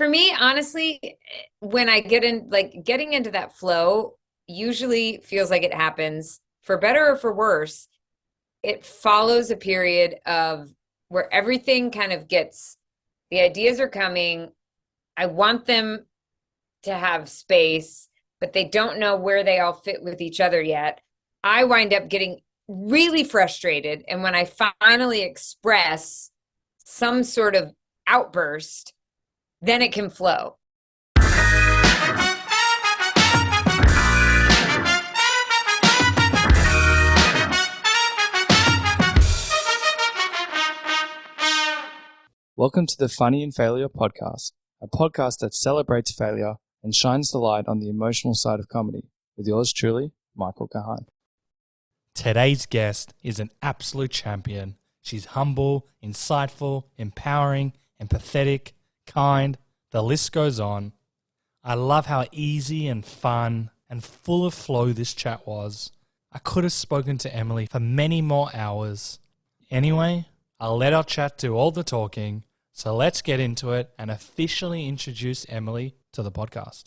For me, honestly, when I get in, like getting into that flow, usually feels like it happens for better or for worse. It follows a period of where everything kind of gets, the ideas are coming. I want them to have space, but they don't know where they all fit with each other yet. I wind up getting really frustrated. And when I finally express some sort of outburst, then it can flow. Welcome to the Funny in Failure podcast, a podcast that celebrates failure and shines the light on the emotional side of comedy, with yours truly, Michael Kahan. Today's guest is an absolute champion. She's humble, insightful, empowering, empathetic, kind. The list goes on. I love how easy and fun and full of flow this chat was. I could have spoken to Emily for many more hours. Anyway, I'll let our chat do all the talking. So let's get into it and officially introduce Emily to the podcast.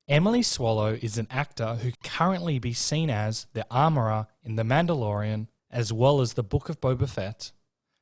Emily Swallow is an actor who can currently be seen as the Amara in The Mandalorian, as well as the Book of Boba Fett.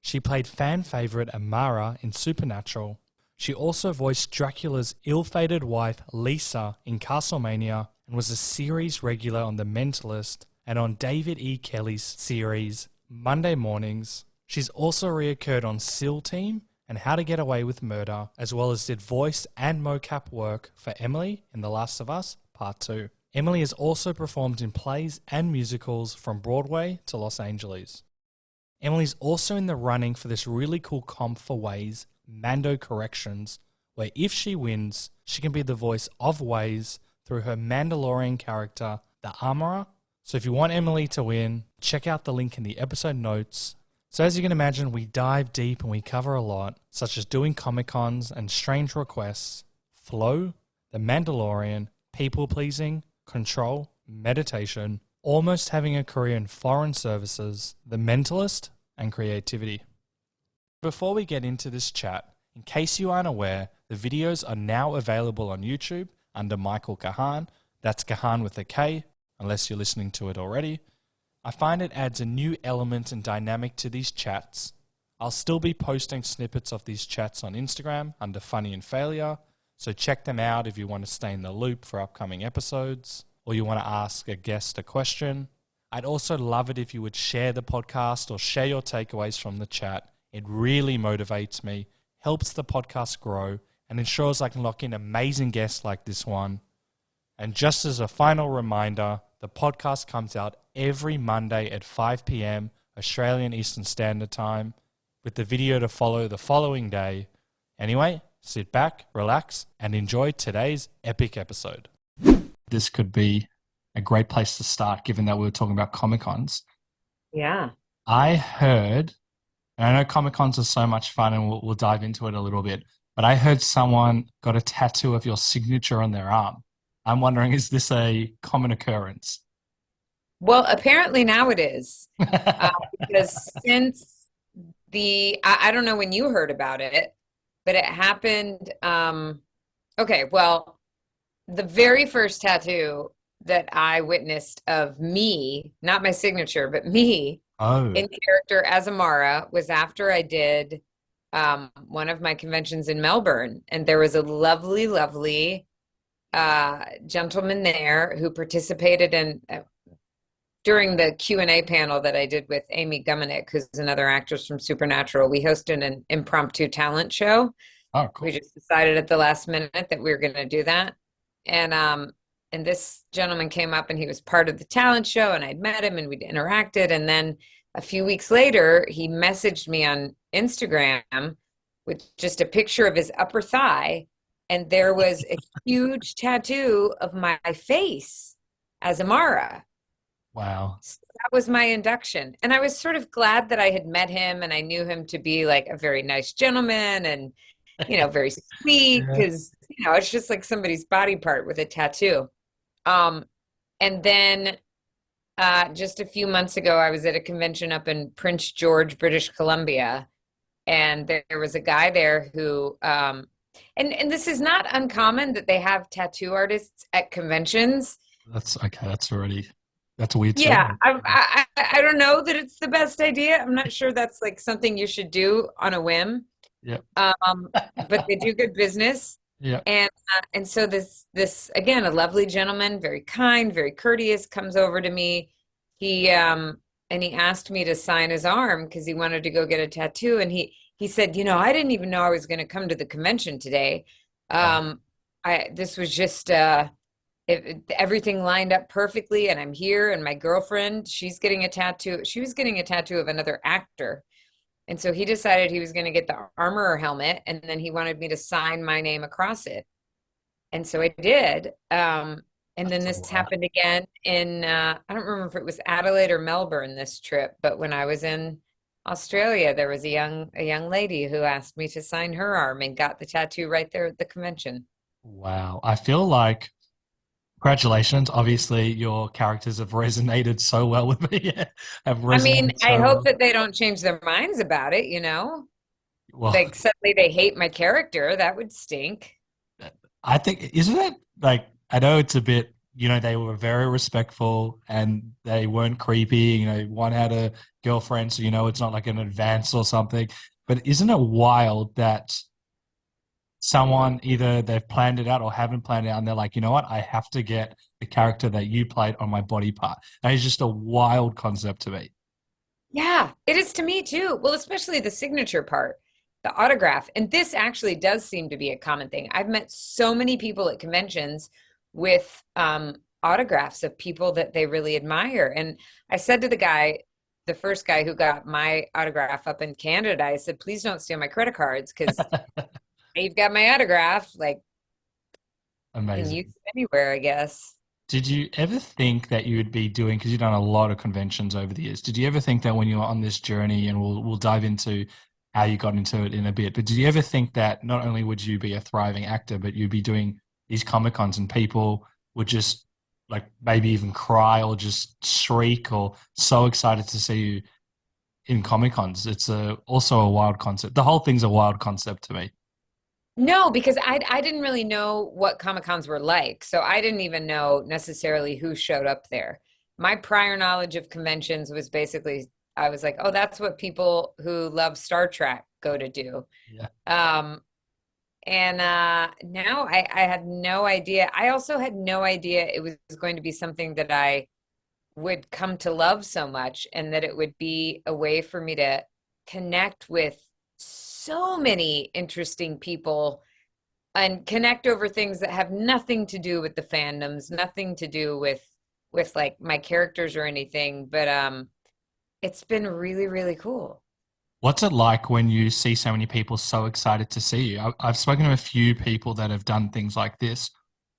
She played fan favourite Amara in Supernatural. She also voiced Dracula's ill-fated wife Lisa in CASTLEVANIA and was a series regular on The Mentalist and on David E. Kelley's series Monday Mornings. She's also reoccurred on SEAL Team and How to Get Away with Murder, as well as did voice and mocap work for Emily in The Last of Us Part 2. Emily has also performed in plays and musicals from Broadway to Los Angeles. Emily's also in the running for this really cool comp for Waze, Mando Corrections, where if she wins, she can be the voice of Waze through her Mandalorian character, the Amara. So if you want Emily to win, check out the link in the episode notes. So as you can imagine, we dive deep and we cover a lot, such as doing Comic-Cons and strange requests, flow, The Mandalorian, people-pleasing, control, meditation, almost having a career in foreign services, The Mentalist, and creativity. Before we get into this chat, in case you aren't aware, the videos are now available on YouTube under Michael Kahan. That's Kahan with a K, unless you're listening to it already. I find it adds a new element and dynamic to these chats. I'll still be posting snippets of these chats on Instagram under Funny and Failure, so check them out if you want to stay in the loop for upcoming episodes, or you want to ask a guest a question. I'd also love it if you would share the podcast or share your takeaways from the chat. It really motivates me, helps the podcast grow, and ensures I can lock in amazing guests like this one. And just as a final reminder, the podcast comes out every Monday at 5 p.m. Australian Eastern Standard Time, with the video to follow the following day. Anyway, sit back, relax, and enjoy today's epic episode. This could be a great place to start, given that we were talking about Comic-Cons. Yeah. I heard, and I know Comic-Cons are so much fun, and we'll dive into it a little bit, but I heard someone got a tattoo of your signature on their arm. I'm wondering, is this a common occurrence? Well, apparently now it is. Because since I don't know when you heard about it, but it happened. Okay, well, the very first tattoo that I witnessed of me, not my signature, but me in character as Amara was after I did one of my conventions in Melbourne. And there was a lovely, lovely gentleman there who participated in during the Q&A panel that I did with Amy Gumenick, who's another actress from Supernatural. We hosted an impromptu talent show. Oh, cool. We just decided at the last minute that we were going to do that. And this gentleman came up and he was part of the talent show, and I'd met him and we'd interacted. And then a few weeks later, he messaged me on Instagram with just a picture of his upper thigh. And there was a huge tattoo of my face as Amara. Wow. So that was my induction. And I was sort of glad that I had met him, and I knew him to be like a very nice gentleman and, very sweet, because, it's just like somebody's body part with a tattoo. And then just a few months ago, I was at a convention up in Prince George, British Columbia, and there was a guy there who And this is not uncommon that they have tattoo artists at conventions. That's okay. That's a weird Yeah, statement. I don't know that it's the best idea. I'm not sure that's like something you should do on a whim. Yeah. But they do good business. Yeah. And so this again, a lovely gentleman, very kind, very courteous, comes over to me. He and he asked me to sign his arm because he wanted to go get a tattoo. And he said, you know, I didn't even know I was going to come to the convention today. Wow. I this was just everything lined up perfectly, and I'm here. And my girlfriend, she's getting a tattoo. She was getting a tattoo of another actor. And so he decided he was going to get the armorer helmet, and then he wanted me to sign my name across it. And so I did. And then That's a this lot. happened again in, I don't remember if it was Adelaide or Melbourne this trip, but when I was in Australia, there was a young lady who asked me to sign her arm and got the tattoo right there at the convention. Wow. I feel like congratulations. Obviously, your characters have resonated so well with me. Have I mean, resonated I so hope well. that they don't change their minds about it, you know? Well, Like suddenly they hate my character. That would stink. I think, isn't it like, I know it's a bit, they were very respectful and they weren't creepy. One had a girlfriend, so it's not like an advance or something. But isn't it wild that someone either they've planned it out or haven't planned it out and they're like, you know what, I have to get the character that you played on my body part. That is just a wild concept to me. Yeah, it is to me too. Well, especially the signature part, the autograph. And this actually does seem to be a common thing. I've met so many people at conventions with autographs of people that they really admire. And I said to the guy, the first guy who got my autograph up in Canada, I said, please don't steal my credit cards because you've got my autograph. Like, you can use Amazing. it anywhere, I guess. Did you ever think that you would be doing, because you've done a lot of conventions over the years, did you ever think that when you were on this journey, and we'll dive into how you got into it in a bit, but did you ever think that not only would you be a thriving actor, but you'd be doing these Comic Cons and people would just like maybe even cry or just shriek or so excited to see you in Comic Cons? It's also a wild concept. The whole thing's a wild concept to me. No, because I didn't really know what Comic Cons were like. So I didn't even know necessarily who showed up there. My prior knowledge of conventions was basically I was like, oh, that's what people who love Star Trek go to do. Yeah. Um, and now I had no idea. I also had no idea it was going to be something that I would come to love so much, and that it would be a way for me to connect with so many interesting people and connect over things that have nothing to do with the fandoms, nothing to do with like my characters or anything, but it's been really, really cool. What's it like when you see so many people so excited to see you? I've spoken to a few people that have done things like this.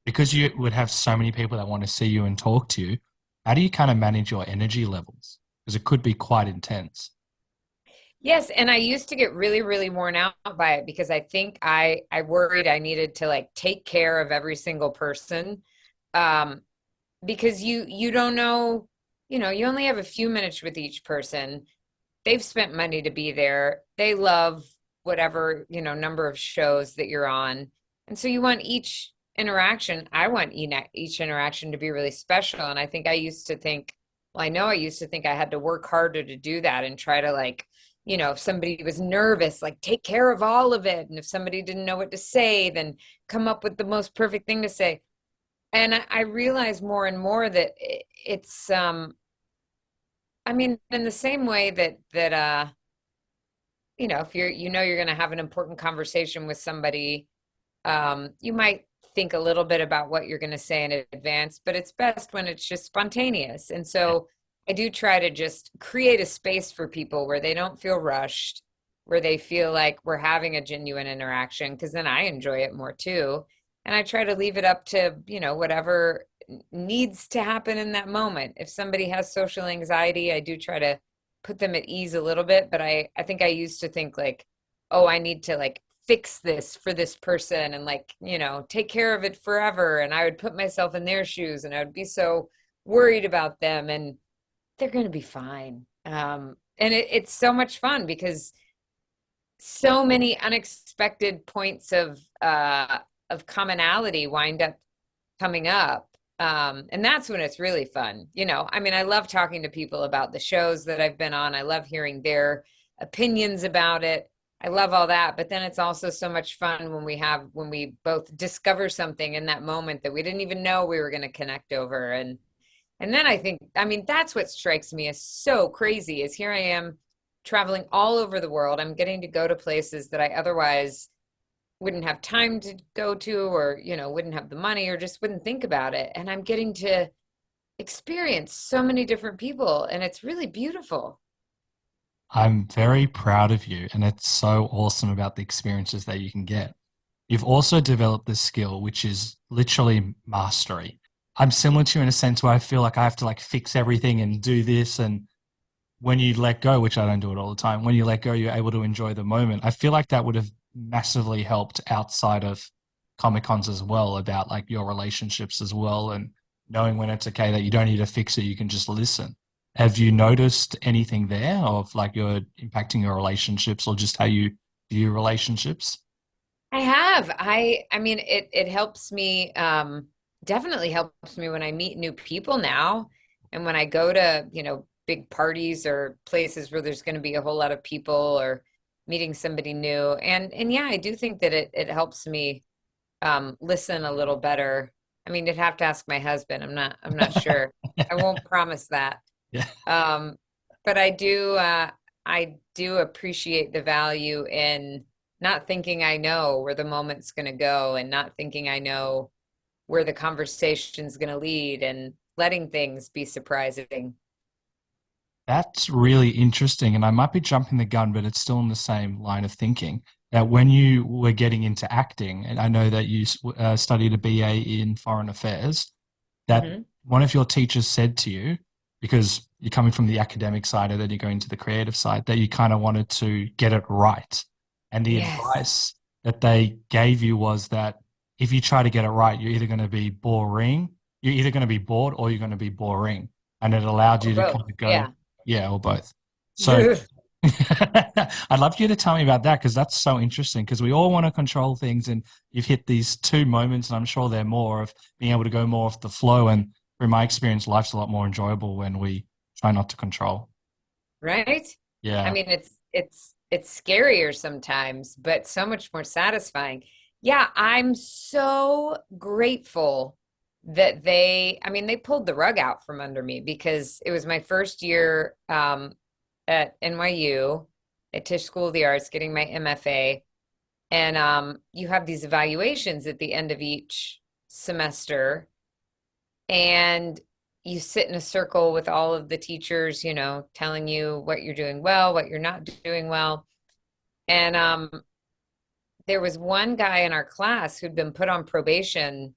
Because you would have so many people that want to see you and talk to you, how do you kind of manage your energy levels? Because it could be quite intense. Yes, and I used to get really, really worn out by it because I think I worried I needed to like take care of every single person. Um, because you don't know, you know, you only have a few minutes with each person. They've spent money to be there. They love whatever, you know, number of shows that you're on. And so you want each interaction, I want each interaction to be really special. And I think I used to think, well, I know I used to think I had to work harder to do that and try to like, you know, if somebody was nervous, like take care of all of it. And if somebody didn't know what to say, then come up with the most perfect thing to say. And I realize more and more that it's I mean, in the same way that you know, if you know you're going to have an important conversation with somebody, you might think a little bit about what you're going to say in advance, but it's best when it's just spontaneous. And Yeah. so I do try to just create a space for people where they don't feel rushed, where they feel like we're having a genuine interaction, because then I enjoy it more too. And I try to leave it up to, you know, whatever needs to happen in that moment. If somebody has social anxiety, I do try to put them at ease a little bit, but I think I used to think like, oh, I need to like fix this for this person and like, you know, take care of it forever. And I would put myself in their shoes and I would be so worried about them, and they're going to be fine. And it's so much fun because so many unexpected points of commonality wind up coming up. And that's when it's really fun. I mean, I love talking to people about the shows that I've been on. I love hearing their opinions about it. I love all that. But then it's also so much fun when we both discover something in that moment that we didn't even know we were going to connect over. And then I mean, that's what strikes me as so crazy is here I am traveling all over the world. I'm getting to go to places that I otherwise wouldn't have time to go to, or, wouldn't have the money, or just wouldn't think about it. And I'm getting to experience so many different people, and it's really beautiful. I'm very proud of you, and it's so awesome about the experiences that you can get. You've also developed this skill, which is literally mastery. I'm similar to you in a sense where I feel like I have to like fix everything and do this. And when you let go, which I don't do it all the time, when you let go, you're able to enjoy the moment. I feel like that would have massively helped outside of Comic Cons as well, about like your relationships as well, and knowing when it's okay that you don't need to fix it, you can just listen. Have you noticed anything there of like you're impacting your relationships or just how you view relationships? I have. I mean, it helps me, definitely helps me when I meet new people now. And when I go to, big parties or places where there's going to be a whole lot of people, or meeting somebody new. And yeah, I do think that it helps me listen a little better. I mean, you'd have to ask my husband. I'm not sure. I won't promise that. Yeah. Um, but I do appreciate the value in not thinking I know where the moment's going to go, and not thinking I know where the conversation's going to lead, and letting things be surprising. That's really interesting. And I might be jumping the gun, but it's still in the same line of thinking that when you were getting into acting, and I know that you studied a BA in foreign affairs, that Hmm. one of your teachers said to you, because you're coming from the academic side and then you're going to the creative side, that you kind of wanted to get it right. And the Yes. advice that they gave you was that if you try to get it right, you're either going to be boring, you're either going to be bored or you're going to be boring. And it allowed Or you to both. kind of go, Yeah. yeah, or both. So I'd love you to tell me about that because that's so interesting because we all want to control things and you've hit these two moments and I'm sure they're more of being able to go more off the flow and from my experience life's a lot more enjoyable when we try not to control. Right? I Yeah. mean, it's scarier sometimes, but so much more satisfying. Yeah, I'm so grateful that I mean, they pulled the rug out from under me, because it was my first year at NYU at Tisch School of the Arts getting my MFA. And you have these evaluations at the end of each semester, and you sit in a circle with all of the teachers, telling you what you're doing well, what you're not doing well. And there was one guy in our class who'd been put on probation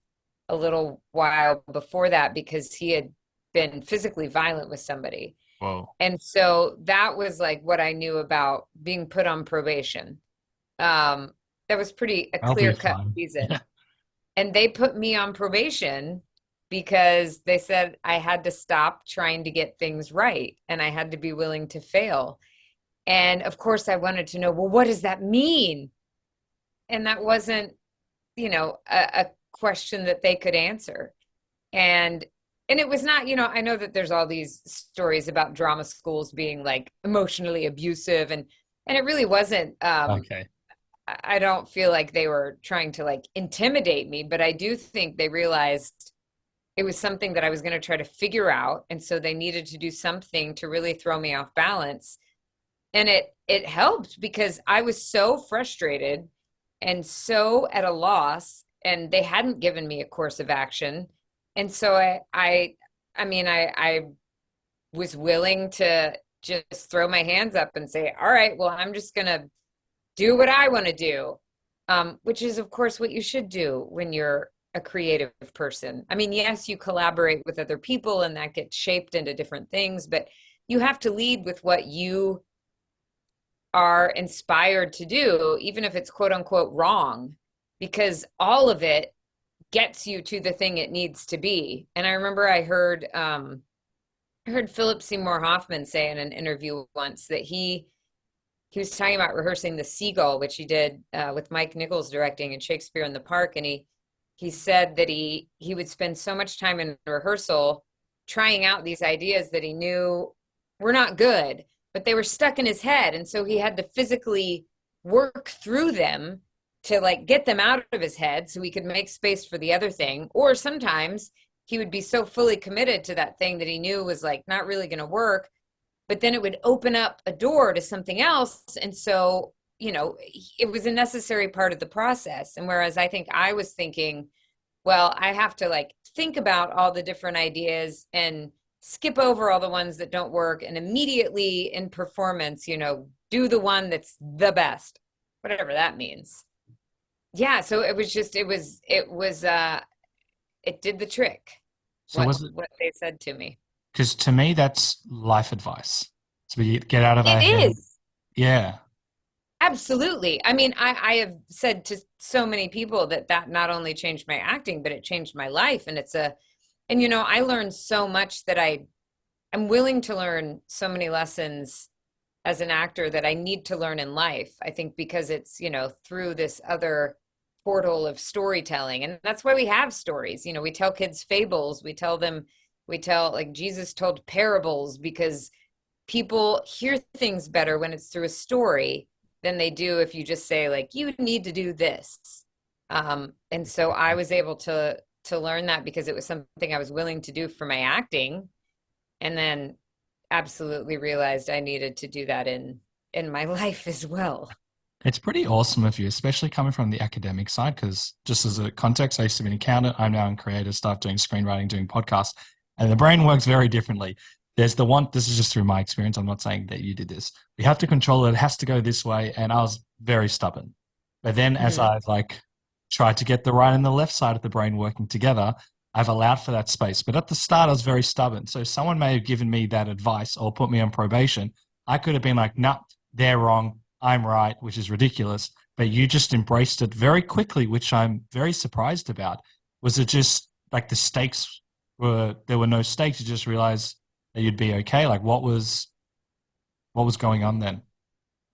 a little while before that because he had been physically violent with somebody. Whoa. And so that was like what I knew about being put on probation. Um, that was pretty a That'll be clear cut fun. reason. Yeah. And they put me on probation because they said I had to stop trying to get things right, and I had to be willing to fail. And of course, I wanted to know, well, what does that mean? And that wasn't, a question that they could answer. And it was not, I know that there's all these stories about drama schools being like emotionally abusive, and it really wasn't. Okay. I don't feel like they were trying to like intimidate me, but I do think they realized it was something that I was going to try to figure out. And so they needed to do something to really throw me off balance. And it helped because I was so frustrated and so at a loss, and they hadn't given me a course of action. And so I was willing to just throw my hands up and say, all right, well, I'm just going to do what I want to do, which is, of course, what you should do when you're a creative person. I mean, yes, you collaborate with other people and that gets shaped into different things, but you have to lead with what you are inspired to do, even if it's quote unquote wrong, because all of it gets you to the thing it needs to be. And I remember I heard Philip Seymour Hoffman say in an interview once that he he was talking about rehearsing the Seagull, which he did with Mike Nichols directing in Shakespeare in the Park, and he said that he would spend so much time in rehearsal trying out these ideas that he knew were not good, but they were stuck in his head, and so he had to physically work through them to like get them out of his head so he could make space for the other thing. Or sometimes he would be so fully committed to that thing that he knew was like not really going to work, but then it would open up a door to something else. And so, you know, it was a necessary part of the process. And whereas I think I was thinking, well, I have to like think about all the different ideas and skip over all the ones that don't work and immediately in performance, you know, do the one that's the best, whatever that means. Yeah, so it was just it did the trick. So was it, What they said to me. because to me, that's life advice. To get out of our It head. is. Yeah. Absolutely. I mean, I have said to so many people that not only changed my acting, but it changed my life. And and you know, I learned so much that I'm willing to learn so many lessons as an actor that I need to learn in life. I think because it's, you know, through this other portal of storytelling. And that's why we have stories. You know, we tell kids fables, we tell like Jesus told parables because people hear things better when it's through a story than they do if you just say like you need to do this. And so I was able to learn that because it was something I was willing to do for my acting, and then absolutely realized I needed to do that in my life as well. It's pretty awesome of you, especially coming from the academic side, because just as a context, I used to be an accountant. I'm now in creative stuff, doing screenwriting, doing podcasts, and the brain works very differently. There's the one, this is just through my experience. I'm not saying that you did this. We have to control it. It has to go this way. And I was very stubborn. But then as I like tried to get the right and the left side of the brain working together, I've allowed for that space. But at the start, I was very stubborn. So someone may have given me that advice or put me on probation. I could have been like, nah, they're wrong. I'm right, which is ridiculous. But you just embraced it very quickly, which I'm very surprised about. Was it just like the stakes there were no stakes? You just realized that you'd be okay? Like what was going on then?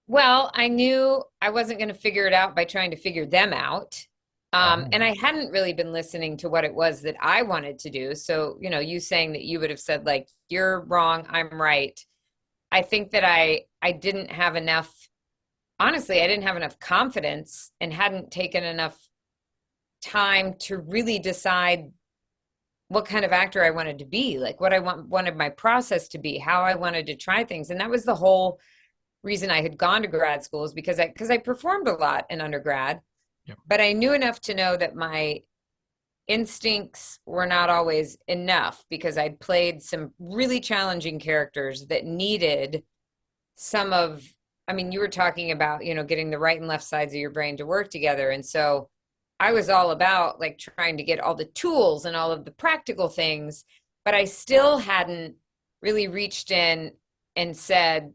Well, I knew I wasn't going to figure it out by trying to figure them out. And I hadn't really been listening to what it was that I wanted to do. So, you know, you saying that you would have said like, you're wrong, I'm right. I think that I didn't have enough, honestly, I didn't have enough confidence and hadn't taken enough time to really decide what kind of actor I wanted to be, like what I wanted my process to be, how I wanted to try things. And that was the whole reason I had gone to grad school, is because I performed a lot in undergrad. Yep. But I knew enough to know that my instincts were not always enough, because I'd played some really challenging characters that needed some of, I mean, you were talking about, you know, getting the right and left sides of your brain to work together. And so I was all about like trying to get all the tools and all of the practical things, but I still hadn't really reached in and said,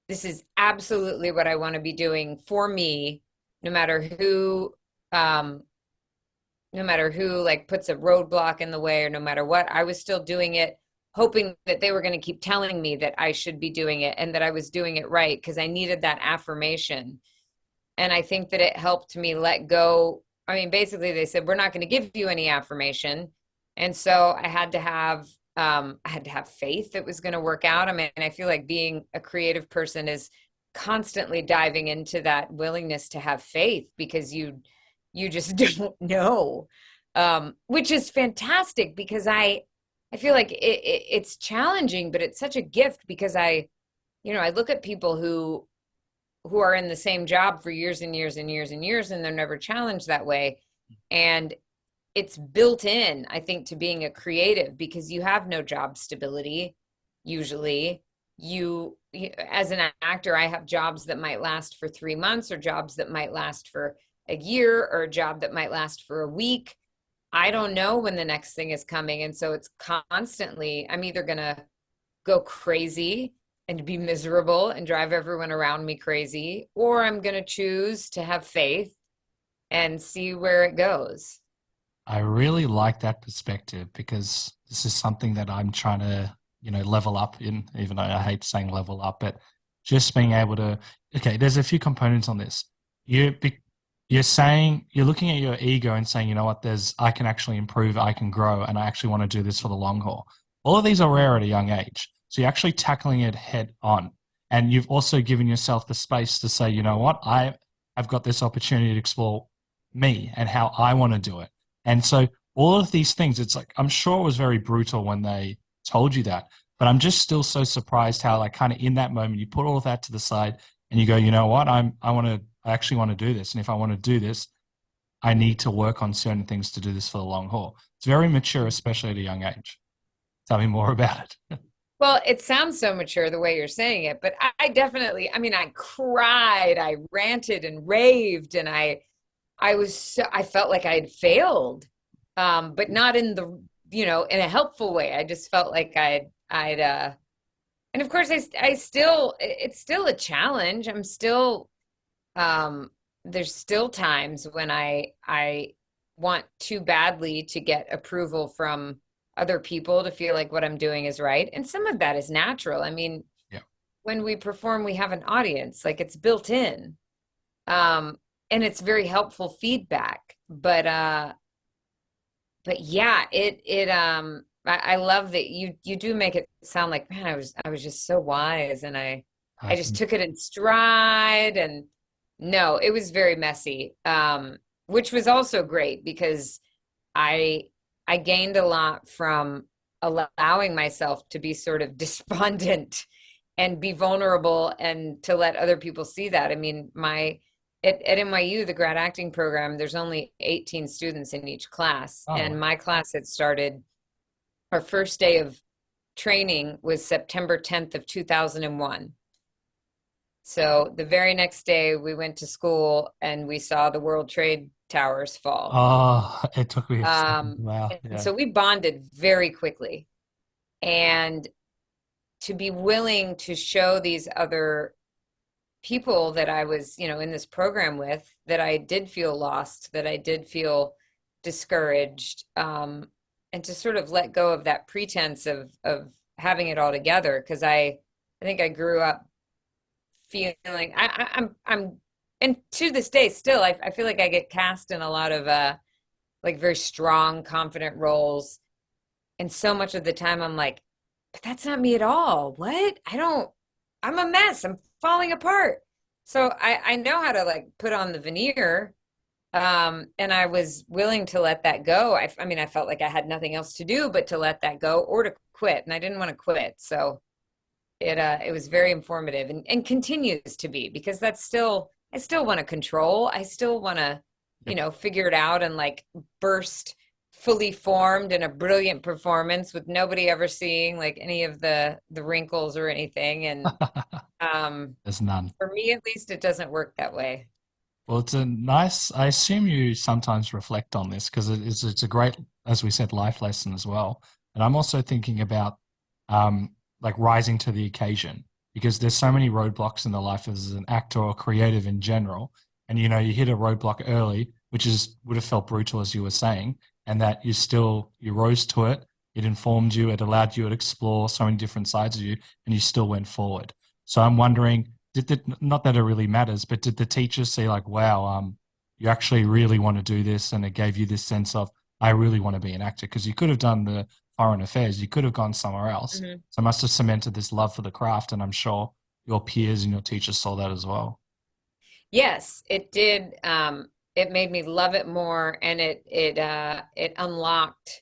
this is absolutely what I want to be doing for me, no matter who, like puts a roadblock in the way, or no matter what. I was still doing it, hoping that they were going to keep telling me that I should be doing it and that I was doing it right, because I needed that affirmation. And I think that it helped me let go. I mean, basically they said, we're not going to give you any affirmation. And so I had to have faith it was going to work out. I mean, I feel like being a creative person is constantly diving into that willingness to have faith, because you just don't know, which is fantastic, because I feel like it's challenging, but it's such a gift, because I look at people who are in the same job for years and years and years and years, and they're never challenged that way. And it's built in, I think, to being a creative, because you have no job stability. Usually you as an actor, I have jobs that might last for 3 months, or jobs that might last for a year, or a job that might last for a week. I don't know when the next thing is coming. And so it's constantly, I'm either going to go crazy and be miserable and drive everyone around me crazy, or I'm going to choose to have faith and see where it goes. I really like that perspective, because this is something that I'm trying to, level up in, even though I hate saying level up, but just being able to, okay, there's a few components on this. You're saying, you're looking at your ego and saying, you know what, I can actually improve, I can grow, and I actually want to do this for the long haul. All of these are rare at a young age. So you're actually tackling it head on. And you've also given yourself the space to say, you know what, I've got this opportunity to explore me and how I want to do it. And so all of these things, it's like, I'm sure it was very brutal when they told you that, but I'm just still so surprised how, like, kind of in that moment, you put all of that to the side and you go, you know what, I actually want to do this. And if I want to do this, I need to work on certain things to do this for the long haul. It's very mature, especially at a young age. Tell me more about it. Well, it sounds so mature the way you're saying it, but I definitely, I mean, I cried, I ranted and raved, and I felt like I had failed, but not in the, in a helpful way. I just felt like and of course I still, it's still a challenge. I'm still, there's still times when I want too badly to get approval from other people to feel like what I'm doing is right. And some of that is natural. I mean, Yeah. when we perform, we have an audience, like it's built in. And it's very helpful feedback. But yeah, I love that you do make it sound like, man, I was just so wise, and I just Awesome. took it in stride. And no, it was very messy. Which was also great because I I gained a lot from allowing myself to be sort of despondent and be vulnerable and to let other people see that. I mean, at NYU, the grad acting program, there's only 18 students in each class. Oh, And my class had started, our first day of training was September 10th of 2001. So the very next day we went to school and we saw the World Trade Towers fall. it took me a second. Wow. And Yeah. so we bonded very quickly. And to be willing to show these other people that I was, in this program with, that I did feel lost, that I did feel discouraged, and to sort of let go of that pretense of having it all together, because I think I grew up feeling I'm and to this day still I feel like I get cast in a lot of like very strong, confident roles, and so much of the time I'm like, but that's not me at all. What? I'm a mess. I'm falling apart. So I know how to like put on the veneer. And I was willing to let that go. I mean, I felt like I had nothing else to do but to let that go or to quit. And I didn't want to quit. So it was very informative, and continues to be, because I still want to control. I still want to, Yep. figure it out and like burst fully formed in a brilliant performance with nobody ever seeing like any of the wrinkles or anything. And There's none. for me at least, it doesn't work that way. Well, it's a nice, I assume you sometimes reflect on this because it's a great, as we said, life lesson as well. And I'm also thinking about like rising to the occasion, because there's so many roadblocks in the life as an actor or creative in general. And you hit a roadblock early, which would have felt brutal, as you were saying, and that you rose to it. It informed you, it allowed you to explore so many different sides of you, and you still went forward. So I'm wondering, not that it really matters, but did the teachers see like, wow, you actually really want to do this, and it gave you this sense of, I really want to be an actor? Because you could have done the foreign affairs, you could have gone somewhere else. Mhm. So it must have cemented this love for the craft, and I'm sure your peers and your teachers saw that as well. Yes, it did. It made me love it more, and it unlocked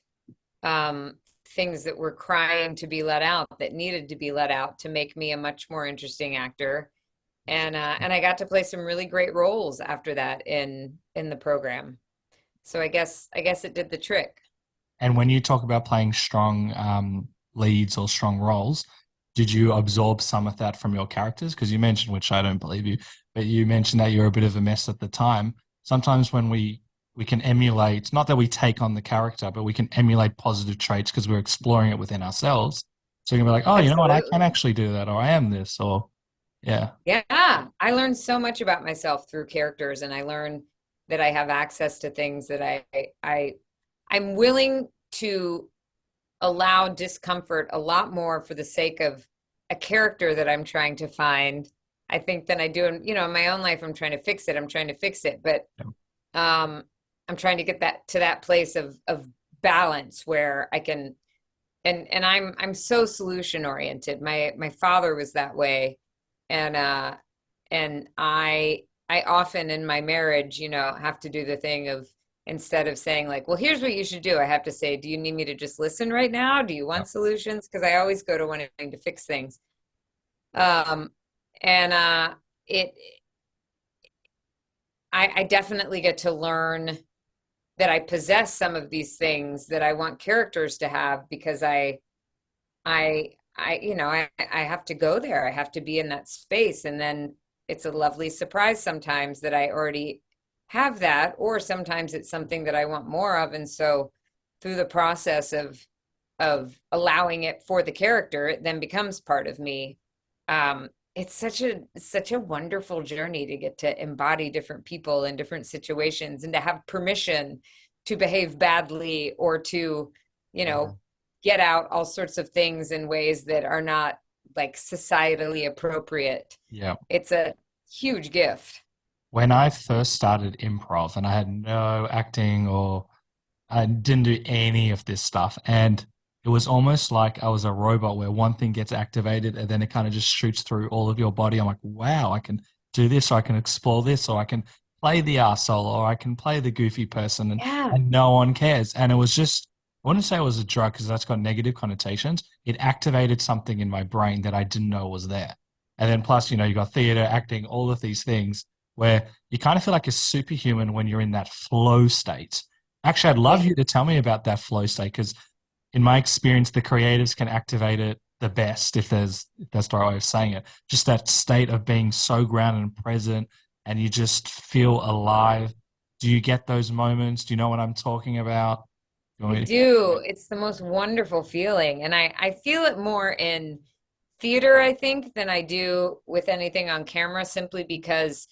um, things that were crying to be let out, that needed to be let out to make me a much more interesting actor. And I got to play some really great roles after that in the program. So I guess it did the trick. And when you talk about playing strong leads or strong roles, did you absorb some of that from your characters? Because you mentioned, which I don't believe you, but you mentioned that you were a bit of a mess at the time. Sometimes when we can emulate, not that we take on the character, but we can emulate positive traits because we're exploring it within ourselves. So you can be like, oh, you know what, I can Absolutely. actually do that, or I am this, or yeah. Yeah, I learned so much about myself through characters, and I learned that I have access to things that I'm willing to allow discomfort a lot more for the sake of a character that I'm trying to find, I think than I do in, in my own life. I'm trying to fix it. I'm trying to fix it, but um, I'm trying to get that to that place of balance where I can, and I'm so solution oriented. My father was that way, and I often in my marriage, have to do the thing of, instead of saying like, well, here's what you should do, I have to say, do you need me to just listen right now? Do you want solutions? Because I always go to wanting to fix things. Um, and it I definitely get to learn that I possess some of these things that I want characters to have, because I have to go there. I have to be in that space. And then it's a lovely surprise sometimes that I already have that, or sometimes it's something that I want more of. And so through the process of allowing it for the character, it then becomes part of me. It's such a wonderful journey to get to embody different people in different situations, and to have permission to behave badly, or to, you know, get out all sorts of things in ways that are not like societally appropriate. Yeah. It's a huge gift. When I first started improv and I had no acting or I didn't do any of this stuff. And it was almost like I was a robot where one thing gets activated and then it kind of just shoots through all of your body. I'm like, wow, I can do this, or I can explore this, or I can play the arsehole, or I can play the goofy person, Yeah. and no one cares. And it was just, I wouldn't say it was a drug because that's got negative connotations. It activated something in my brain that I didn't know was there. And then plus, you got theater, acting, all of these things where you kind of feel like a superhuman when you're in that flow state. Actually, I'd love Yeah. you to tell me about that flow state, because in my experience, the creatives can activate it the best, if that's the right way of saying it. Just that state of being so grounded and present, and you just feel alive. Do you get those moments? Do you know what I'm talking about? Do you I want me to- do. It's the most wonderful feeling. And I feel it more in theater, I think, than I do with anything on camera, simply because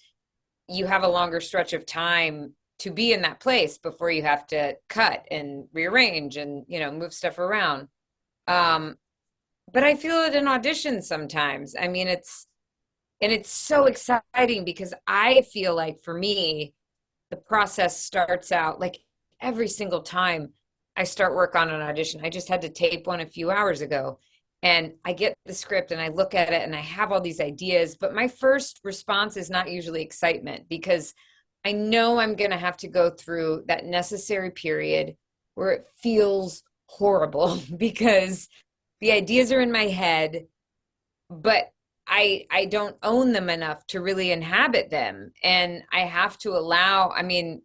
you have a longer stretch of time to be in that place before you have to cut and rearrange and, move stuff around. Um, but I feel it in auditions sometimes. I mean, it's so exciting, because I feel like for me, the process starts out like every single time I start work on an audition. I just had to tape one a few hours ago, and I get the script and I look at it and I have all these ideas, but my first response is not usually excitement, because I know I'm going to have to go through that necessary period where it feels horrible because the ideas are in my head, but I don't own them enough to really inhabit them. And I have to allow, I mean,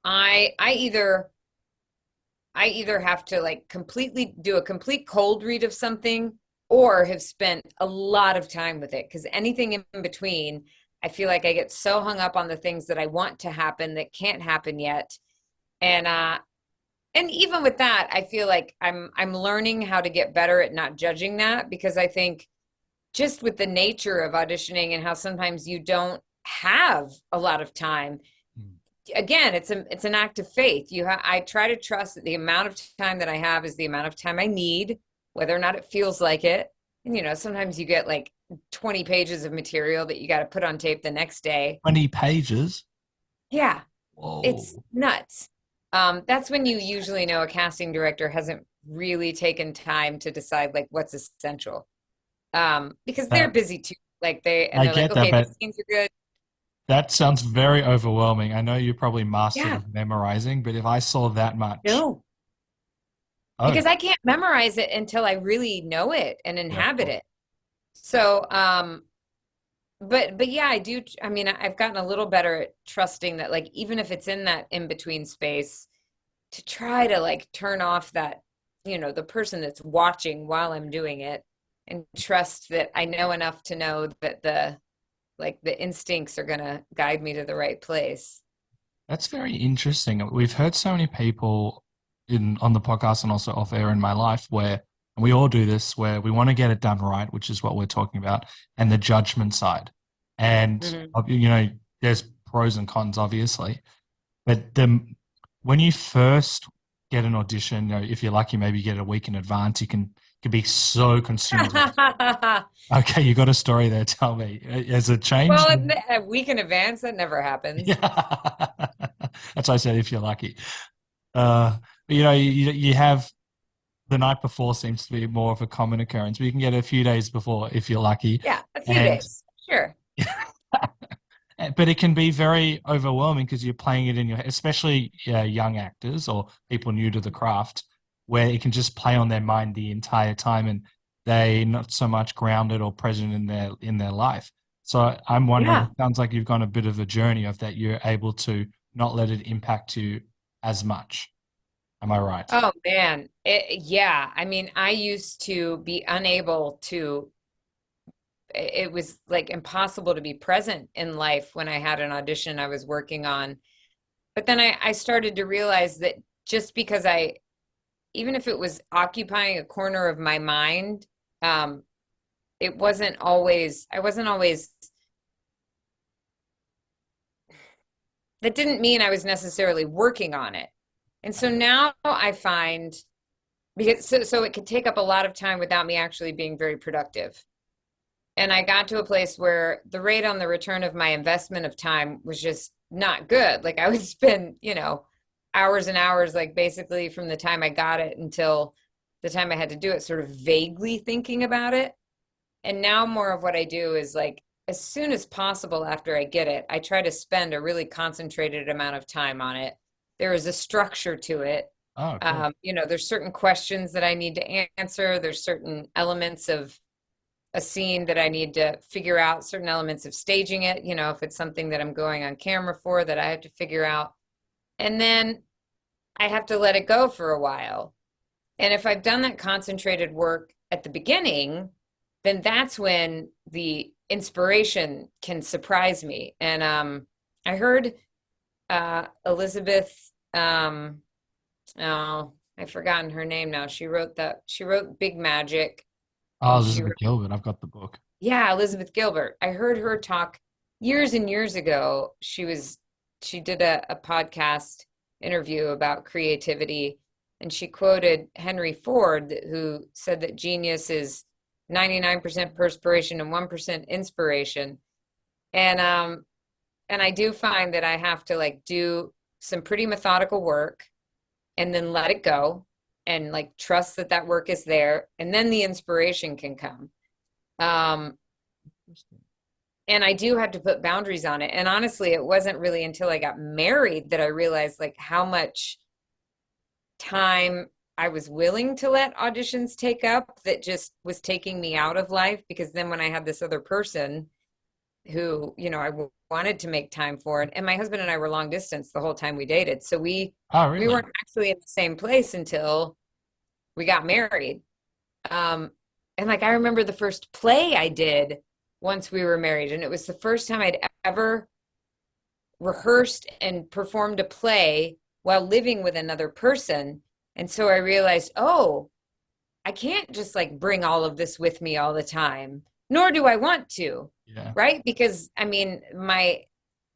I either have to like completely do a complete cold read of something, or have spent a lot of time with it, because anything in between, I feel like I get so hung up on the things that I want to happen that can't happen yet. And even with that, I feel like I'm learning how to get better at not judging that, because I think just with the nature of auditioning and how sometimes you don't have a lot of time, again, it's an act of faith. I try to trust that the amount of time that I have is the amount of time I need, whether or not it feels like it. And sometimes you get like 20 pages of material that you got to put on tape the next day. 20 pages? Yeah, it's Whoa. nuts. That's when you usually know a casting director hasn't really taken time to decide like what's essential. Because they're That, busy too. Like I they're like, get that, okay, but these scenes are good. that sounds very overwhelming. I know you probably mastered Yeah, of memorizing, but if I saw that much, no, oh, because I can't memorize it until I really know it and yeah, of inhabit course. it. So, but yeah, I do. I mean, I've gotten a little better at trusting that, like, even if it's in that in between space, to try to like turn off that, the person that's watching while I'm doing it, and trust that I know enough to know that the instincts are gonna guide me to the right place. That's very interesting. We've heard so many people in on the podcast and also off air in my life where, and we all do this, where we want to get it done right, which is what we're talking about, and the judgment side. And Mhm. there's pros and cons, obviously, but when you first get an audition, if you're lucky, maybe you get it a week in advance, you can can be so consuming. Okay, you got a story there. Tell me. Has it changed? Well, a week in advance, that never happens. Yeah. That's why I said if you're lucky. But, you have the night before seems to be more of a common occurrence, but you can get a few days before if you're lucky. Yeah, a few And days. Sure. but it can be very overwhelming because you're playing it in your, especially young actors or people new to the craft, where it can just play on their mind the entire time, and they not so much grounded or present in their life. So I'm wondering, Yeah. it sounds like you've gone a bit of a journey of that. You're able to not let it impact you as much. Am I right? Oh man. Yeah. I mean, I used to be unable to, it was like impossible to be present in life when I had an audition I was working on. But then I started to realize that just because even if it was occupying a corner of my mind, um, I wasn't always, that didn't mean I was necessarily working on it. And so now I find, because so it could take up a lot of time without me actually being very productive. And I got to a place where the rate on the return of my investment of time was just not good. Like I would spend, hours and hours, like basically from the time I got it until the time I had to do it, sort of vaguely thinking about it. And now more of what I do is like, as soon as possible after I get it, I try to spend a really concentrated amount of time on it. There is a structure to it. Oh, cool. There's certain questions that I need to answer. There's certain elements of a scene that I need to figure out, certain elements of staging it, if it's something that I'm going on camera for that I have to figure out. And then I have to let it go for a while. And if I've done that concentrated work at the beginning, then that's when the inspiration can surprise me. And I heard Elizabeth, oh, I've forgotten her name now. She wrote Big Magic, Oh, and Elizabeth Gilbert. I've got the book. yeah, Elizabeth Gilbert. I heard her talk years and years ago. She did a podcast interview about creativity, and she quoted Henry Ford, who said that genius is 99% perspiration and 1% inspiration. And I do find that I have to like do some pretty methodical work and then let it go and like trust that that work is there, and then the inspiration can come. Um, and I do have to put boundaries on it. And honestly, it wasn't really until I got married that I realized like how much time I was willing to let auditions take up that just was taking me out of life. Because then when I had this other person who, wanted to make time for it, and my husband and I were long distance the whole time we dated. So Oh, we really? weren't actually in the same place until we got married. And like I remember the first play I did once we were married, and it was the first time I'd ever rehearsed and performed a play while living with another person. And so I realized, oh, I can't just like bring all of this with me all the time, nor do I want to, Yeah. right? Because I mean,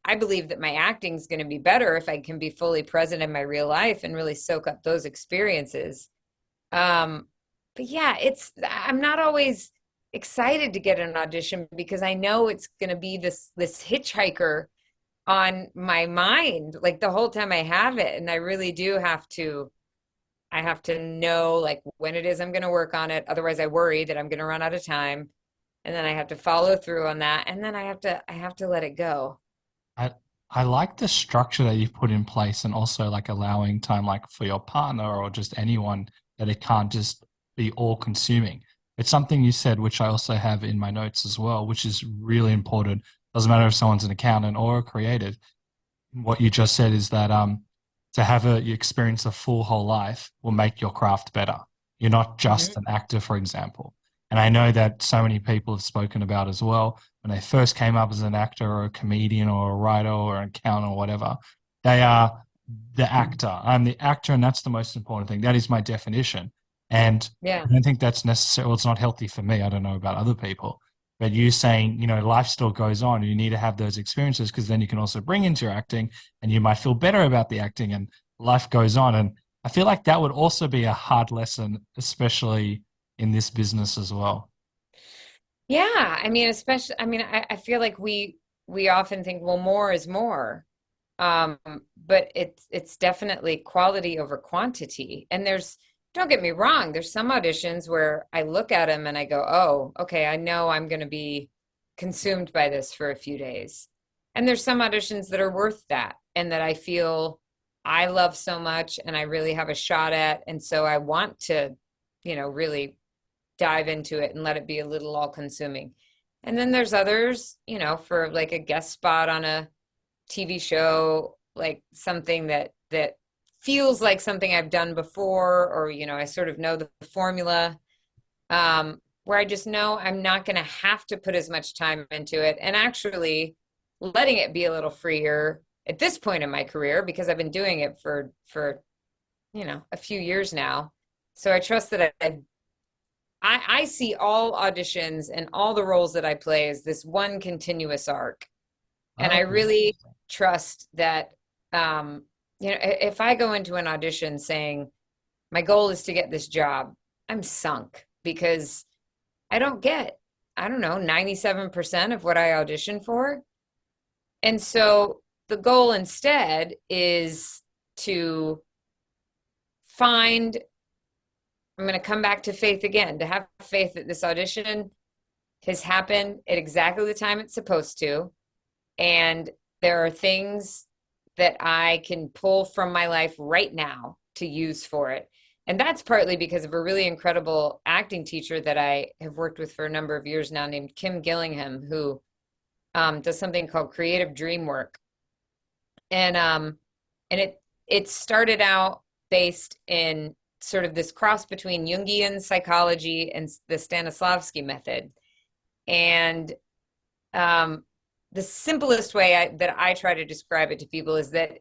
I believe that my acting is going to be better if I can be fully present in my real life and really soak up those experiences. But yeah, I'm not always excited to get an audition because I know it's going to be this hitchhiker on my mind like the whole time I have it. And I really do I have to know like when it is I'm going to work on it. Otherwise I worry that I'm going to run out of time. And then I have to follow through on that. And then I have to let it go. I I like the structure that you've put in place, and also like allowing time like for your partner or just anyone, that it can't just be all consuming. It's something you said, which I also have in my notes as well, which is really important. Doesn't matter if someone's an accountant or a creative. What you just said is that to have you experience a full whole life will make your craft better. You're not just Mhm. an actor, for example. And I know that so many people have spoken about as well, when they first came up as an actor or a comedian or a writer or an accountant or whatever, they are the actor. I'm the actor, and that's the most important thing. That is my definition. And Yeah. I don't think that's necessary. Well, it's not healthy for me. I don't know about other people. But you saying, life still goes on. You need to have those experiences, because then you can also bring into your acting, and you might feel better about the acting, and life goes on. And I feel like that would also be a hard lesson, especially in this business as well. Yeah, I mean, especially, I mean, I feel like we often think, well, more is more. Um, but it's definitely quality over quantity. And don't get me wrong, there's some auditions where I look at them and I go, oh, okay, I know I'm going to be consumed by this for a few days. And there's some auditions that are worth that and that I feel I love so much and I really have a shot at. And so I want to, really dive into it and let it be a little all consuming. And then there's others, for like a guest spot on a TV show, like something that feels like something I've done before, or I sort of know the formula, where I just know I'm not going to have to put as much time into it, and actually letting it be a little freer at this point in my career because I've been doing it for a few years now. So I trust that I see all auditions and all the roles that I play as this one continuous arc. And I Oh, really trust that, if I go into an audition saying, my goal is to get this job, I'm sunk because I don't get, I don't know, 97% of what I audition for. And so the goal instead is to find, I'm going to come back to faith again, to have faith that this audition has happened at exactly the time it's supposed to. And there are things that I can pull from my life right now to use for it. And that's partly because of a really incredible acting teacher that I have worked with for a number of years now named Kim Gillingham, who does something called creative dream work. And it started out based in sort of this cross between Jungian psychology and the Stanislavski method. And the simplest way that I try to describe it to people is that,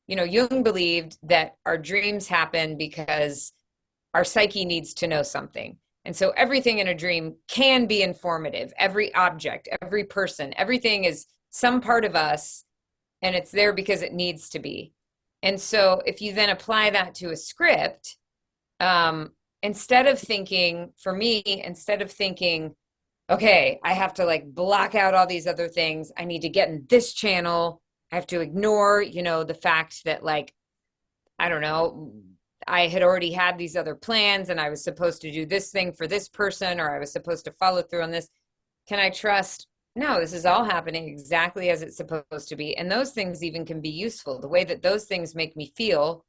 Jung believed that our dreams happen because our psyche needs to know something. And so everything in a dream can be informative. Every object, every person, everything is some part of us, and it's there because it needs to be. And so if you then apply that to a script, instead of thinking, for me, okay, I have to like block out all these other things. I need to get in this channel. I have to ignore, the fact that like, I don't know, I had already had these other plans and I was supposed to do this thing for this person, or I was supposed to follow through on this. Can I trust? No, this is all happening exactly as it's supposed to be. And those things even can be useful. The way that those things make me feel,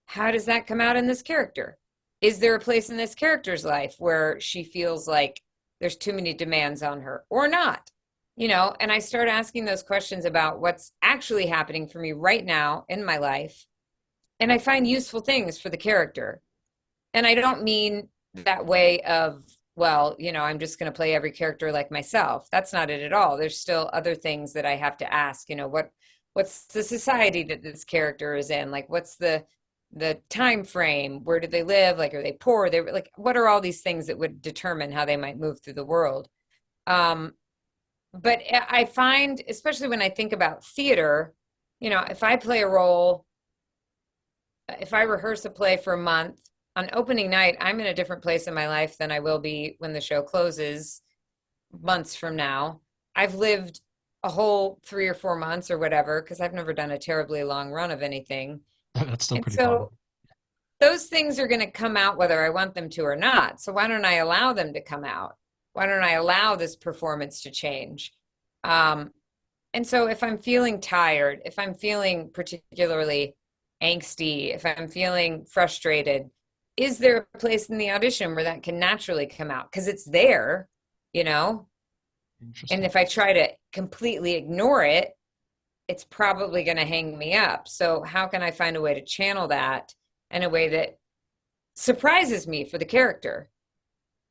how does that come out in this character? Is there a place in this character's life where she feels like there's too many demands on her or not? And I start asking those questions about what's actually happening for me right now in my life. And I find useful things for the character. And I don't mean that way of, well, I'm just going to play every character like myself. That's not it at all. There's still other things that I have to ask, what's the society that this character is in? Like, what's the time frame? Where do they live? Like, are they poor? They like, what are all these things that would determine how they might move through the world? But I find, especially when I think about theater, if I play a role, if I rehearse a play for a month, on opening night, I'm in a different place in my life than I will be when the show closes months from now. I've lived a whole 3 or 4 months or whatever, because I've never done a terribly long run of anything. that's still And pretty fun. so those things are going to come out whether I want them to or not. So why don't I allow them to come out? Why don't I allow this performance to change? And so if I'm feeling tired, if I'm feeling particularly angsty, if I'm feeling frustrated, is there a place in the audition where that can naturally come out? Because it's there, you know? And Interesting. if I try to completely ignore it, it's probably going to hang me up. So how can I find a way to channel that in a way that surprises me for the character?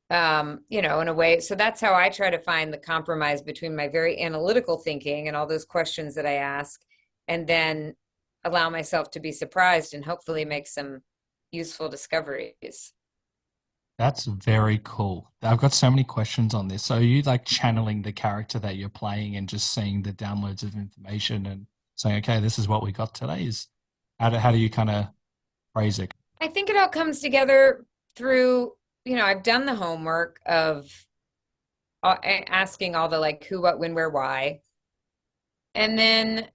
In a way. So that's how I try to find the compromise between my very analytical thinking and all those questions that I ask, and then allow myself to be surprised and hopefully make some useful discoveries. That's very cool. I've got so many questions on this. So are you like channeling the character that you're playing and just seeing the downloads of information and saying, okay, this is what we got today? Is how do you kind of phrase it? I think it all comes together through I've done the homework of asking all the like who, what, when, where, why. And then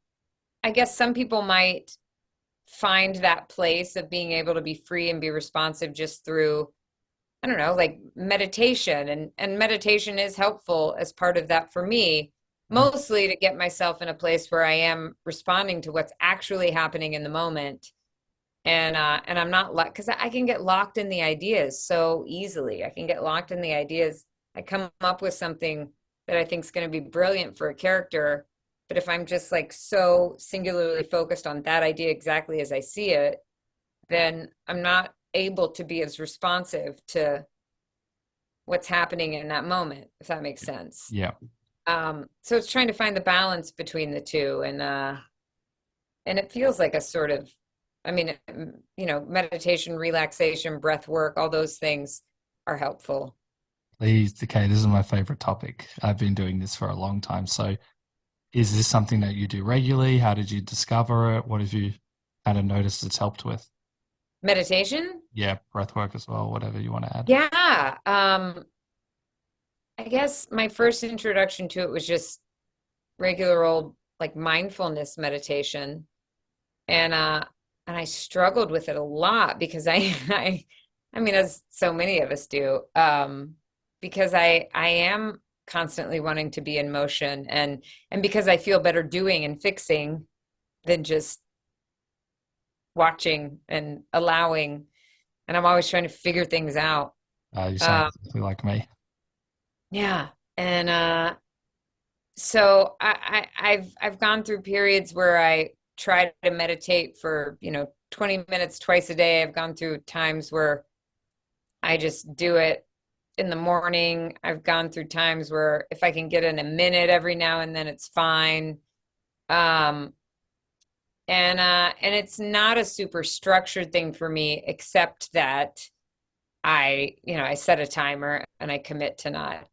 I guess some people might find that place of being able to be free and be responsive just through, I don't know, like meditation. And meditation is helpful as part of that for me, mostly to get myself in a place where I am responding to what's actually happening in the moment. And I'm not like, because I can get locked in the ideas so easily. I can get locked in the ideas. I come up with something that I think is going to be brilliant for a character, but if I'm just like so singularly focused on that idea exactly as I see it, then I'm not able to be as responsive to what's happening in that moment, if that makes sense. Yeah. So it's trying to find the balance between the two, and it feels like a sort of, I mean, meditation, relaxation, breath work, all those things are helpful. Please, okay, this is my favorite topic. I've been doing this for a long time. So is this something that you do regularly? How did you discover it? What have you kind of noticed it's helped with? Meditation? Yeah, breath work as well, whatever you want to add. Yeah. I guess my first introduction to it was just regular old like mindfulness meditation. And I struggled with it a lot because I mean, as so many of us do, because I am constantly wanting to be in motion, and because I feel better doing and fixing than just watching and allowing, and I'm always trying to figure things out. You sound Um, exactly like me. yeah, and so I've gone through periods where I try to meditate for 20 minutes twice a day. I've gone through times where I just do it in the morning. I've gone through times where if I can get in a minute every now and then, it's fine. Um, and it's not a super structured thing for me, except that I set a timer and I commit to not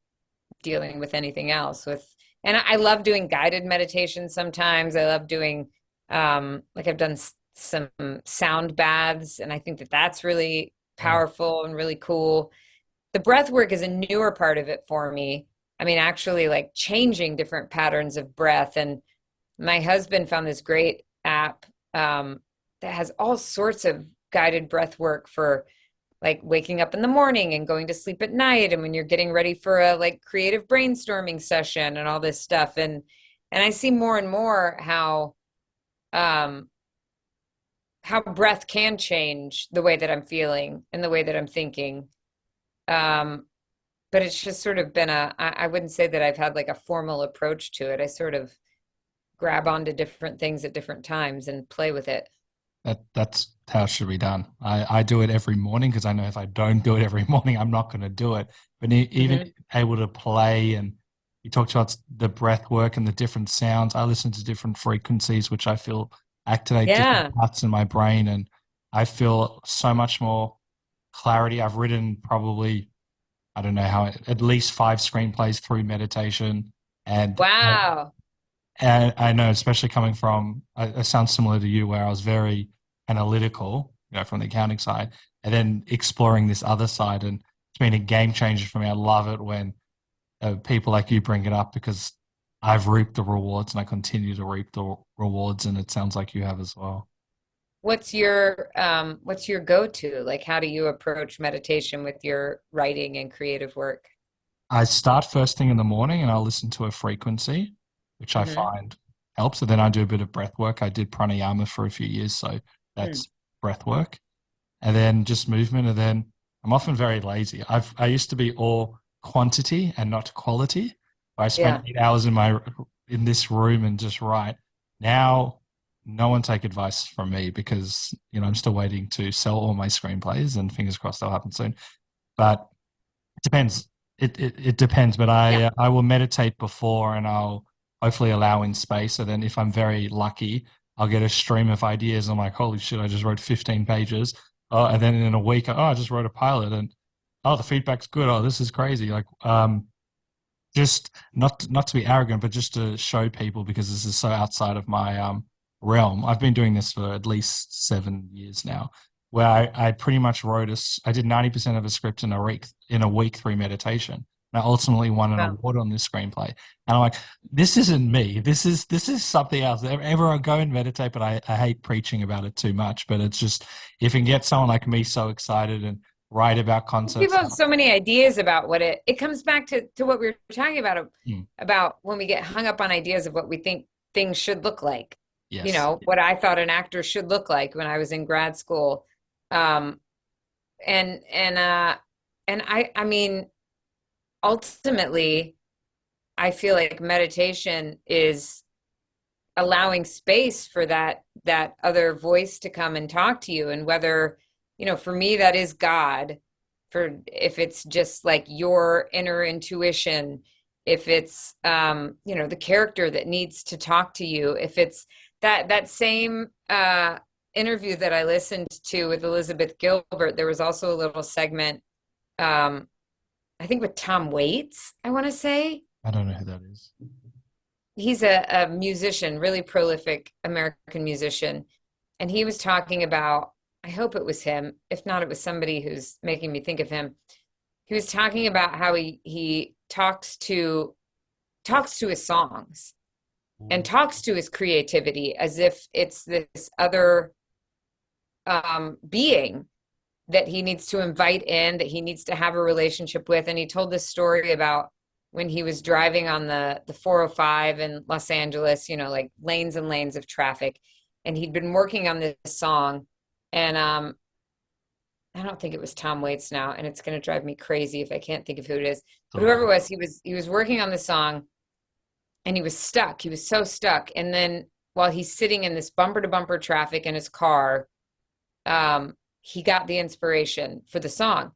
dealing with anything else and I love doing guided meditation sometimes. I love doing like I've done some sound baths, and I think that that's really Oh, powerful and really cool. The breath work is a newer part of it for me. I mean, actually like changing different patterns of breath. And my husband found this great app that has all sorts of guided breath work for like waking up in the morning and going to sleep at night, and when you're getting ready for a like creative brainstorming session and all this stuff. And I see more and more um how breath can change the way that I'm feeling and the way that I'm thinking. um but it's just sort of been I wouldn't say that I've had like a formal approach to it. I sort of grab onto different things at different times and play with it. that's how it should be done. I do it every morning because I know if I don't do it every morning, I'm not going to do it. But even Hmm. able to play, and you talked about the breath work and the different sounds. I listen to different frequencies, which I feel activate different Yeah. parts in my brain, and I feel so much more clarity. I've written probably, I don't know how, at least 5 screenplays through meditation. And Wow. And I know, especially coming from, it sounds similar to you, where I was very analytical, from the accounting side, and then exploring this other side. And it's been a game changer for me. I love it when people like you bring it up because I've reaped the rewards and I continue to reap the rewards. And it sounds like you have as well. What's your go-to? Like how do you approach meditation with your writing and creative work? I start first thing in the morning and I'll listen to a frequency, which I Hmm. find helps. And then I do a bit of breath work. I did pranayama for a few years. So Hmm. that's breath work. And then just movement. And then I'm often very lazy. I used to be all quantity and not quality. I spent Yeah. 8 hours in this room and just write. Now, no one take advice from me because I'm still waiting to sell all my screenplays, and fingers crossed that'll happen soon. But it depends. It depends. But Yeah. I will meditate before, and I'll hopefully allow in space. So then, if I'm very lucky, I'll get a stream of ideas. I'm like, holy shit! I just wrote 15 pages. Oh, and then in a week, I just wrote a pilot, and oh, the feedback's good. Oh, this is crazy. Like, just not to be arrogant, but just to show people because this is so outside of my realm. I've been doing this for at least 7 years now, where I pretty much I did 90% of a script in a week through meditation. And I ultimately won an Wow. award on this screenplay. And I'm like, this isn't me. This is something else. Everyone go and meditate, but I hate preaching about it too much. But it's just if you can get someone like me so excited and write about concepts. People have so many ideas about what it comes back to what we were talking Hmm, about when we get hung up on ideas of what we think things should look like. You yes. know, what I thought an actor should look like when I was in grad school. Um, and and uh and I mean, ultimately, I feel like meditation is allowing space for that other voice to come and talk to you. And whether, you know, for me that is God, for if it's just like your inner intuition, if it's you know, the character that needs to talk to you, if it's that same interview that I listened to with Elizabeth Gilbert, there was also a little segment, um I think with Tom Waits, I want to say. I don't know who that is. He's a musician, really prolific American musician. And he was talking about, I hope it was him. If not, it was somebody who's making me think of him. He was talking about how he talks to his songs and talks to his creativity as if it's this other being that he needs to invite in, that he needs to have a relationship with. And he told this story about when he was driving on the 405 in Los Angeles, you know, like lanes and lanes of traffic. And he'd been working on this song. And I don't think it was Tom Waits now, and it's going to drive me crazy if I can't think of who it is. But So, whoever it was, he was working on the song, and he was stuck. He was so stuck. And then while he's sitting in this bumper to bumper traffic in his car, he got the inspiration for the song.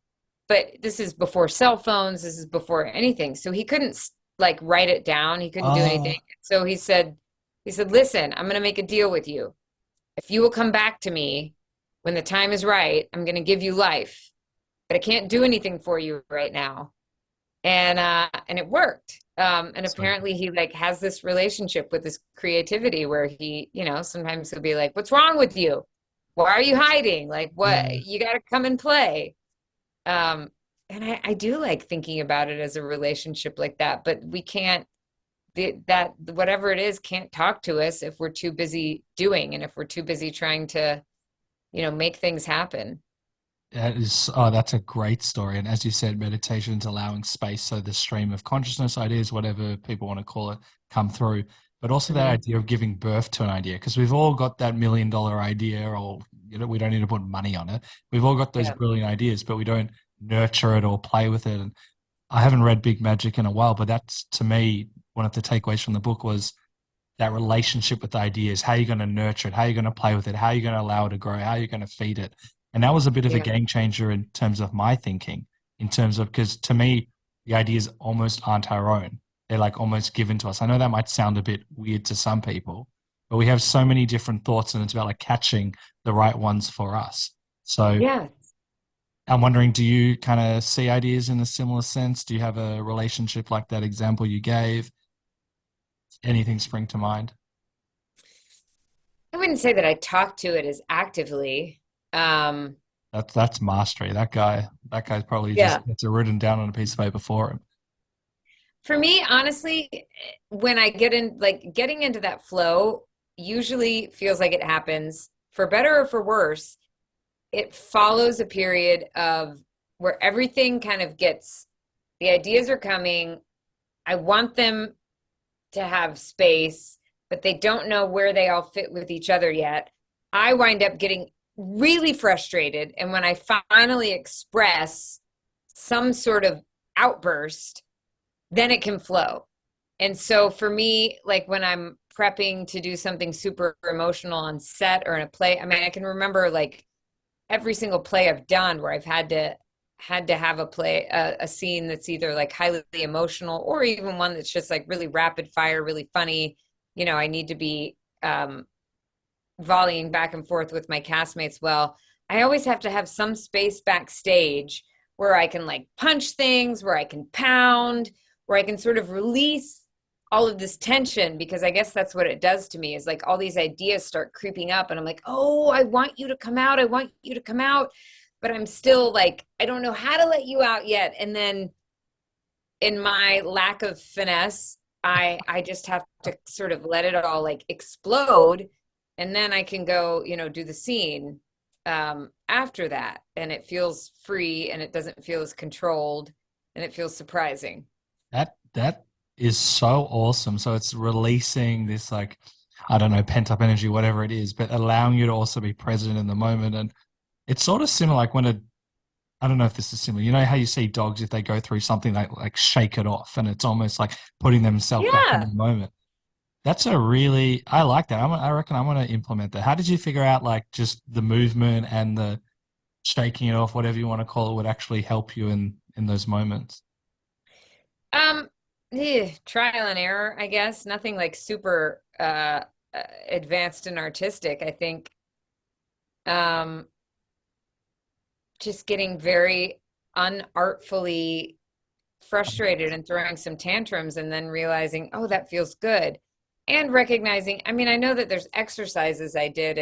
But this is before cell phones, this is before anything. So he couldn't like write it down. He couldn't do anything. So he said, listen, I'm going to make a deal with you. If you will come back to me when the time is right, I'm going to give you life, but I can't do anything for you right now. And it worked. And sweet. apparently he like has this relationship with this creativity where he, you know, sometimes he'll be like, what's wrong with you? Why are you hiding? Like, what? Yeah. You got to come and play. Um, and I do like thinking about it as a relationship like that, but we can't, that whatever it is can't talk to us if we're too busy doing, and if we're too busy trying to, you know, make things happen. That's a great story. And as you said, meditation's allowing space so the stream of consciousness, ideas, whatever people want to call it, come through. But also that Hmm. idea of giving birth to an idea, because we've all got that $1 million idea, or we don't need to put money on it. We've all got those Yeah. brilliant ideas, but we don't nurture it or play with it. And I haven't read Big Magic in a while, but that's to me one of the takeaways from the book was that relationship with ideas. How are you going to nurture it? How are you going to play with it? How are you going to allow it to grow? How are you going to feed it? And that was a bit of a Yeah. game changer in terms of my thinking, in terms of, because to me, the ideas almost aren't our own. They're like almost given to us. I know that might sound a bit weird to some people, but we have so many different thoughts, and it's about like catching the right ones for us. So Yeah. I'm wondering, do you kind of see ideas in a similar sense? Do you have a relationship like that example you gave? Anything spring to mind? I wouldn't say that I talk to it as actively. Um, That's mastery. That guy's probably just yeah. it's written down on a piece of paper for him. For me, honestly, when I get in, like getting into that flow, usually feels like it happens for better or for worse. It follows a period of where everything kind of gets, the ideas are coming. I want them to have space, but they don't know where they all fit with each other yet. I wind up getting really frustrated. And when I finally express some sort of outburst, then it can flow. And so for me, like when I'm prepping to do something super emotional on set or in a play, I mean, I can remember like every single play I've done where I've had to have a scene that's either like highly emotional or even one that's just like really rapid fire, really funny. You know, I need to be volleying back and forth with my castmates. Well, I always have to have some space backstage where I can like punch things, where I can pound, where I can sort of release all of this tension, because I guess that's what it does to me, is like all these ideas start creeping up and I'm like, oh, I want you to come out. I want you to come out. But I'm still like, I don't know how to let you out yet. And then in my lack of finesse, I just have to sort of let it all like explode. And then I can go, do the scene after that. And it feels free and it doesn't feel as controlled and it feels surprising. That is so awesome. So it's releasing this like, I don't know, pent up energy, whatever it is, but allowing you to also be present in the moment. And it's sort of similar like when I don't know if this is similar. You know how you see dogs, if they go through something, they like shake it off and it's almost like putting themselves back in Yeah. the moment. That's I like that. I reckon I'm going to implement that. How did you figure out like just the movement and the shaking it off, whatever you want to call it, would actually help you in those moments? Um, Trial and error, I guess. Nothing like super advanced and artistic. I think um just getting very unartfully frustrated and throwing some tantrums and then realizing, oh, that feels good. And recognizing, I mean, I know that there's exercises I did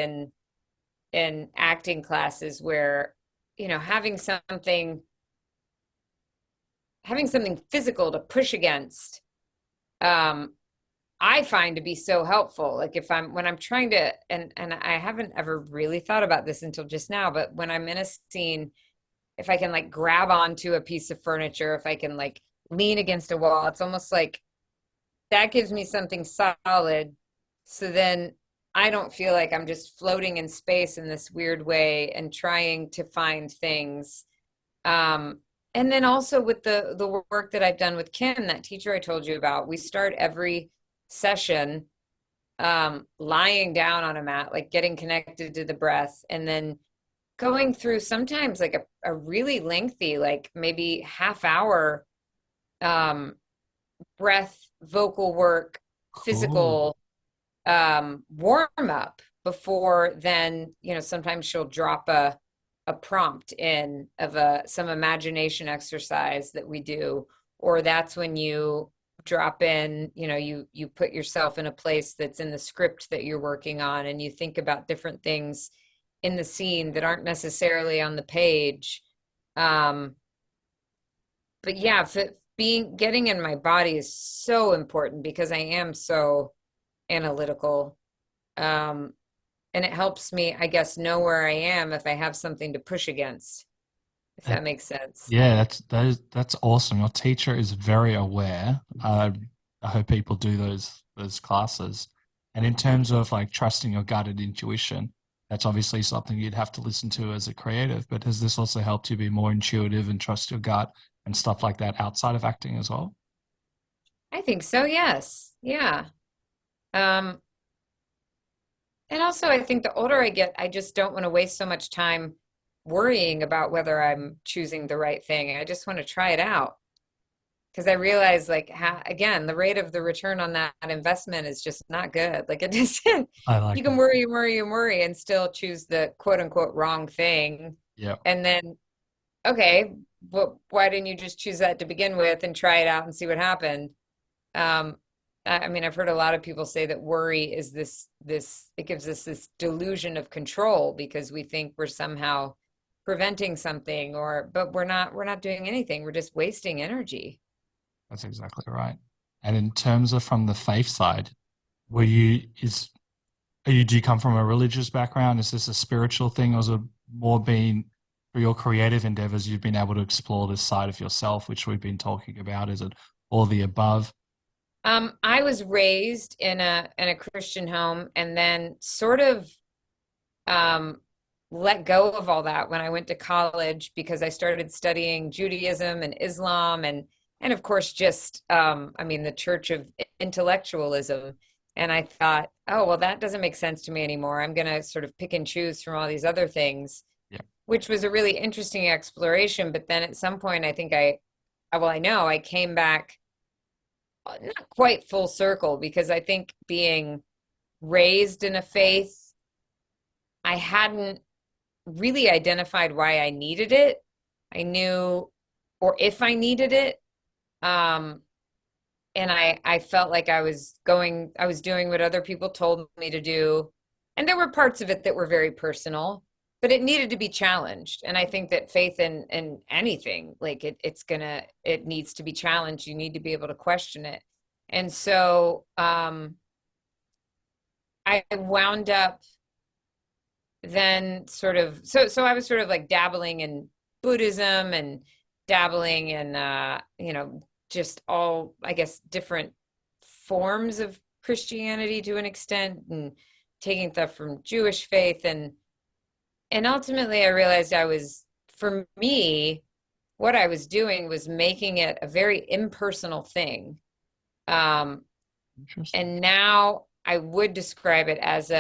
in acting classes where, having something physical to push against, um, I find to be so helpful. Like if I'm when I'm trying to, and I haven't ever really thought about this until just now, but when I'm in a scene, if I can like grab onto a piece of furniture, if I can like lean against a wall, it's almost like that gives me something solid. So then I don't feel like I'm just floating in space in this weird way and trying to find things. Um, and then also with the work that I've done with Kim, that teacher I told you about, we start every session lying down on a mat, like getting connected to the breath, and then going through sometimes like a really lengthy, like maybe half hour um, breath, vocal work, Cool. physical warm up before then, sometimes she'll drop a prompt in of some imagination exercise that we do, or that's when you drop in, you put yourself in a place that's in the script that you're working on and you think about different things in the scene that aren't necessarily on the page. Um, but yeah, getting in my body is so important because I am so analytical. Um, and it helps me, I guess, know where I am if I have something to push against, if that makes sense. Yeah, that's awesome. Your teacher is very aware. I hope people do those classes. And in terms of like trusting your gut and intuition, that's obviously something you'd have to listen to as a creative. But has this also helped you be more intuitive and trust your gut and stuff like that outside of acting as well? I think so, yes. Yeah. Um, and also I think the older I get, I just don't want to waste so much time worrying about whether I'm choosing the right thing. I just want to try it out. Because I realize, like, again, the rate of the return on that investment is just not good. Like, it doesn't, I you like can that. worry and worry and worry and still choose the quote unquote wrong thing. Yeah. And then, okay, but why didn't you just choose that to begin with and try it out and see what happened? Um, I mean, I've heard a lot of people say that worry is it gives us this delusion of control because we think we're somehow preventing something, but we're not doing anything. We're just wasting energy. That's exactly right. And in terms of from the faith side, were you is do you come from a religious background? Is this a spiritual thing, or is it more been for your creative endeavors? You've been able to explore this side of yourself, which we've been talking about. Is it all the above? I was raised in a Christian home and then sort of um, let go of all that when I went to college because I started studying Judaism and Islam and of course just I mean the Church of Intellectualism. And I thought, oh well, that doesn't make sense to me anymore. I'm gonna sort of pick and choose from all these other things, Yeah, which was a really interesting exploration. But then at some point, I think well, I know I came back not quite full circle because I think being raised in a faith, I hadn't really identified why I needed it. I knew, or if I needed it. Um, I felt like I was doing what other people told me to do. And there were parts of it that were very personal, but it needed to be challenged. And I think that faith in anything, like it needs to be challenged. You need to be able to question it. And so I wound up then so I was sort of like dabbling in Buddhism and dabbling in just all, I guess, different forms of Christianity to an extent, and taking stuff from Jewish faith, and ultimately I realized for me, what I was doing was making it a very impersonal thing. Um, Interesting. and now I would describe it as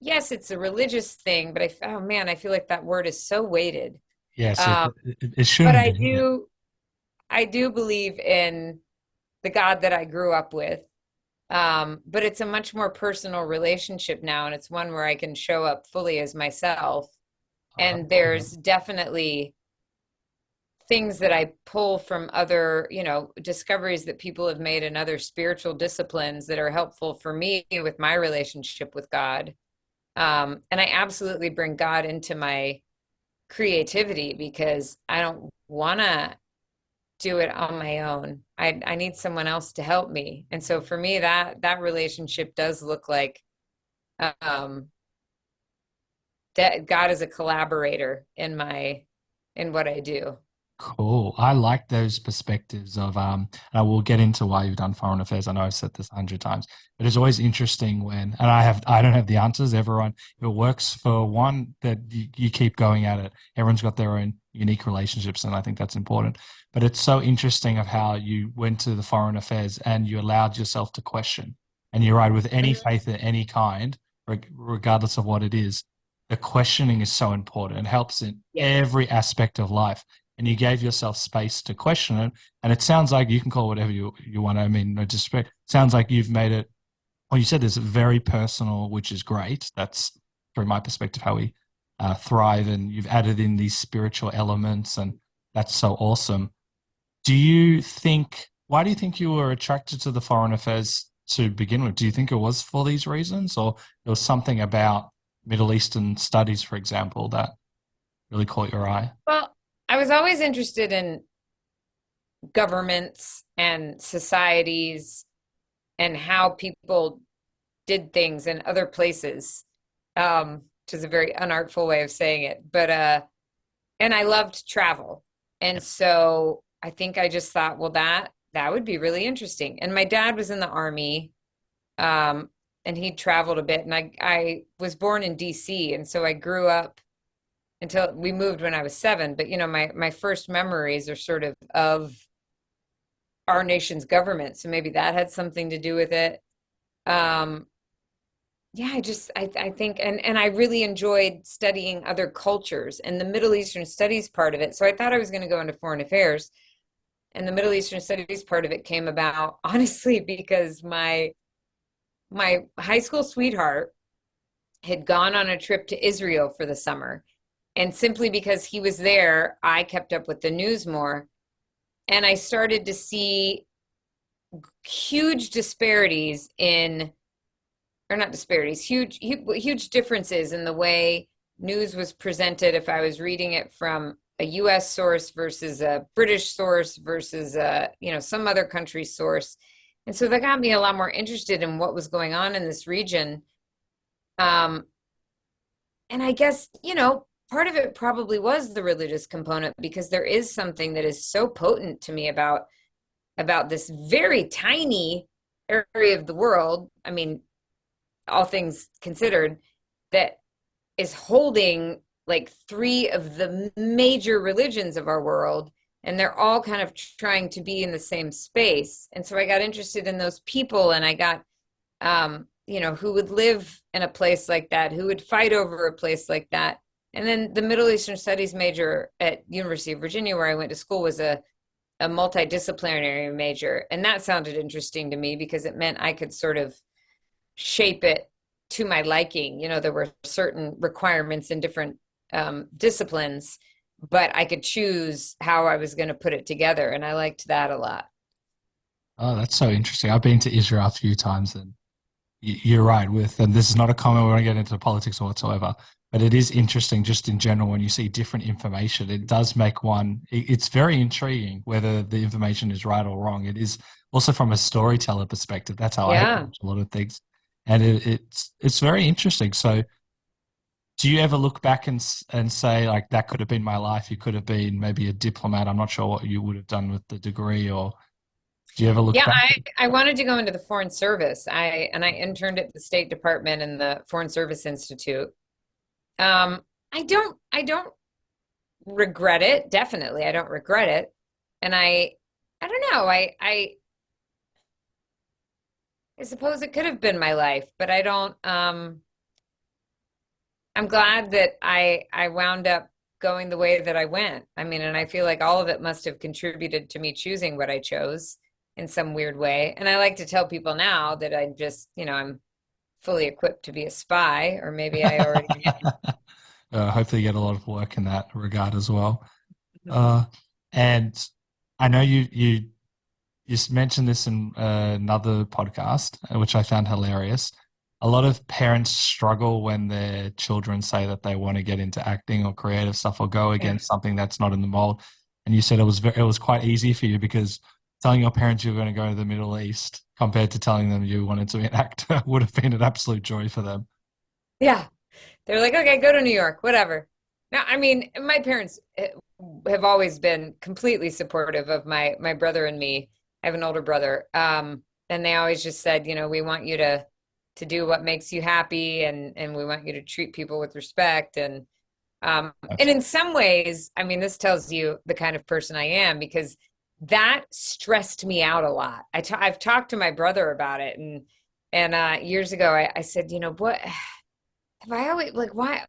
yes, it's a religious thing, but oh man, I feel like that word is so weighted. Yes, Um, it but shouldn't be. I do believe in the God that I grew up with. But it's a much more personal relationship now, and it's one where I can show up fully as myself. And there's definitely things that I pull from other, discoveries that people have made in other spiritual disciplines that are helpful for me with my relationship with God. And I absolutely bring God into my creativity because I don't want to do it on my own. I need someone else to help me. And so for me, that relationship does look like um, that God is a collaborator in what I do. Cool. I like those perspectives of and I will get into why you've done foreign affairs. I know I've said this 100 times, but it's always interesting when, and I don't have the answers. Everyone, if it works for one, that you keep going at it. Everyone's got their own unique relationships, and I think that's important. But it's so interesting of how you went to the foreign affairs and you allowed yourself to question. And you're right, with any faith of any kind, regardless of what it is, the questioning is so important. It helps in Yes. every aspect of life, and you gave yourself space to question it. And it sounds like you can call it whatever you want. I mean, no disrespect. It sounds like you've made it, well, you said this very personal, which is great. That's, from my perspective, how we thrive. And you've added in these spiritual elements, and that's so awesome. Why do you think you were attracted to the foreign affairs to begin with? Do you think it was for these reasons, or there was something about Middle Eastern studies, for example, that really caught your eye? Well, I was always interested in governments and societies and how people did things in other places, which is a very unartful way of saying it. But and I loved travel, and so I think I just thought, well, that would be really interesting. And my dad was in the army, um, and he traveled a bit, and I was born in DC, and so I grew up until we moved when I was 7. But my first memories are sort of our nation's government, so maybe that had something to do with it. Um, yeah, I think, and I really enjoyed studying other cultures and the Middle Eastern studies part of it. So I thought I was going to go into foreign affairs, and the Middle Eastern studies part of it came about honestly because my high school sweetheart had gone on a trip to Israel for the summer. And simply because he was there, I kept up with the news more. And I started to see huge disparities or not disparities, huge differences in the way news was presented if I was reading it from a US source versus a British source versus some other country's source. And so that got me a lot more interested in what was going on in this region. Um, and I guess, part of it probably was the religious component, because there is something that is so potent to me about this very tiny area of the world. I mean, all things considered, that is holding like 3 of the major religions of our world, and they're all kind of trying to be in the same space. And so I got interested in those people, and I got who would live in a place like that, who would fight over a place like that. And then the Middle Eastern Studies major at University of Virginia, where I went to school, was a multidisciplinary major. And that sounded interesting to me because it meant I could sort of shape it to my liking. There were certain requirements in different disciplines, but I could choose how I was going to put it together. And I liked that a lot. Oh, that's so interesting. I've been to Israel a few times, and you're right and this is not a comment, we want to get into politics or whatsoever, but it is interesting just in general when you see different information. It does make it's very intriguing whether the information is right or wrong. It is also from a storyteller perspective. That's how I Yeah. approach a lot of things. And it's very interesting. So do you ever look back and say like that could have been my life? You could have been maybe a diplomat. I'm not sure what you would have done with the degree, or do you ever look Yeah, back? I wanted to go into the Foreign Service. I interned at the State Department and the Foreign Service Institute. I don't regret it. Definitely, I don't regret it. And I don't know. I suppose it could have been my life, but I don't. I'm glad that I wound up going the way that I went. I mean, and I feel like all of it must have contributed to me choosing what I chose in some weird way. And I like to tell people now that I just, I'm fully equipped to be a spy, or maybe I already Hopefully, you get a lot of work in that regard as well. am. Uh, and I know you mentioned this in another podcast, which I found hilarious. A lot of parents struggle when their children say that they want to get into acting or creative stuff or go Yeah. against something that's not in the mold. And you said it was quite easy for you because telling your parents you were going to go to the Middle East compared to telling them you wanted to be an actor would have been an absolute joy for them. Yeah. They're like, okay, go to New York, whatever. Now, I mean, my parents have always been completely supportive of my brother and me. I have an older brother. And they always just said, we want you to do what makes you happy, and we want you to treat people with respect. And in some ways, I mean, this tells you the kind of person I am, because that stressed me out a lot. I've talked to my brother about it, and years ago I said, what have I always like, why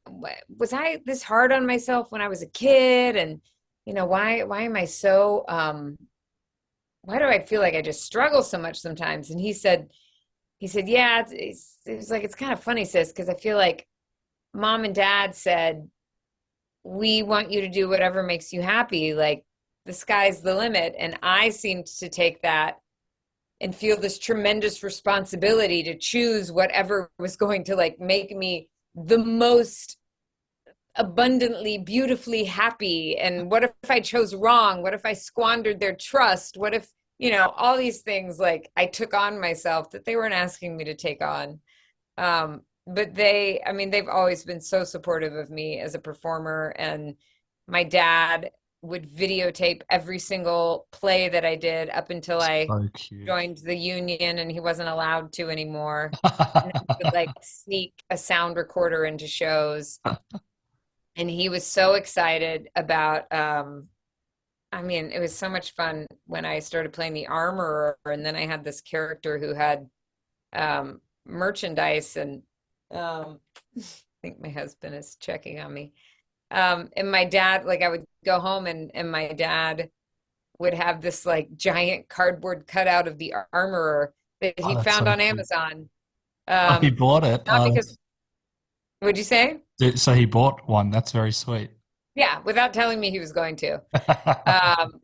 was I this hard on myself when I was a kid? And why am I so why do I feel like I just struggle so much sometimes? And he said, yeah, it was like, it's kind of funny, sis, because I feel like mom and dad said, we want you to do whatever makes you happy. Like, the sky's the limit. And I seemed to take that and feel this tremendous responsibility to choose whatever was going to like make me the most abundantly, beautifully happy. And what if I chose wrong? What if I squandered their trust? What if, all these things like I took on myself that they weren't asking me to take on. But I mean, they've always been so supportive of me as a performer. And my dad would videotape every single play that I did up until I So cute. joined the union, and he wasn't allowed to anymore. And then he would like sneak a sound recorder into shows. And he was so excited about, I mean, it was so much fun when I started playing the armorer, and then I had this character who had merchandise, and I think my husband is checking on me. And my dad, like, I would go home, and my dad would have this like giant cardboard cutout of the armorer that Oh, he'd that's found so on cute. Amazon. Oh, he Um, bought it. not because, what'd you say? So he bought one. That's very sweet. Yeah, without telling me he was going to.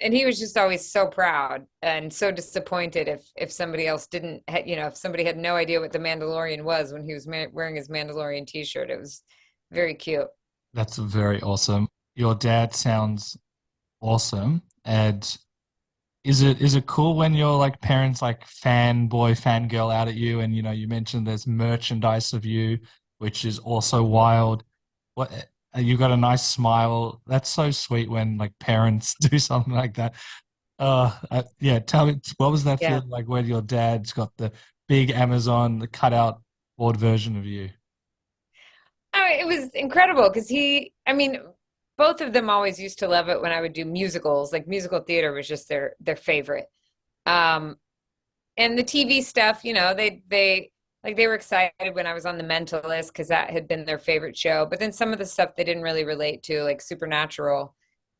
And he was just always so proud and so disappointed if somebody else didn't, if somebody had no idea what the Mandalorian was when he was wearing his Mandalorian t-shirt. It was very cute. That's very awesome. Your dad sounds awesome. And is it cool when your like parents like fanboy, fangirl out at you and you mentioned there's merchandise of you, which is also wild. What you got a nice smile. That's so sweet when like parents do something like that. Yeah, tell me what was that Yeah. feeling like when your dad's got the big Amazon, the cutout board version of you? It was incredible because I mean, both of them always used to love it when I would do musicals. Like, musical theater was just their favorite. Um, and the TV stuff, they were excited when I was on The Mentalist because that had been their favorite show. But then some of the stuff they didn't really relate to, like Supernatural.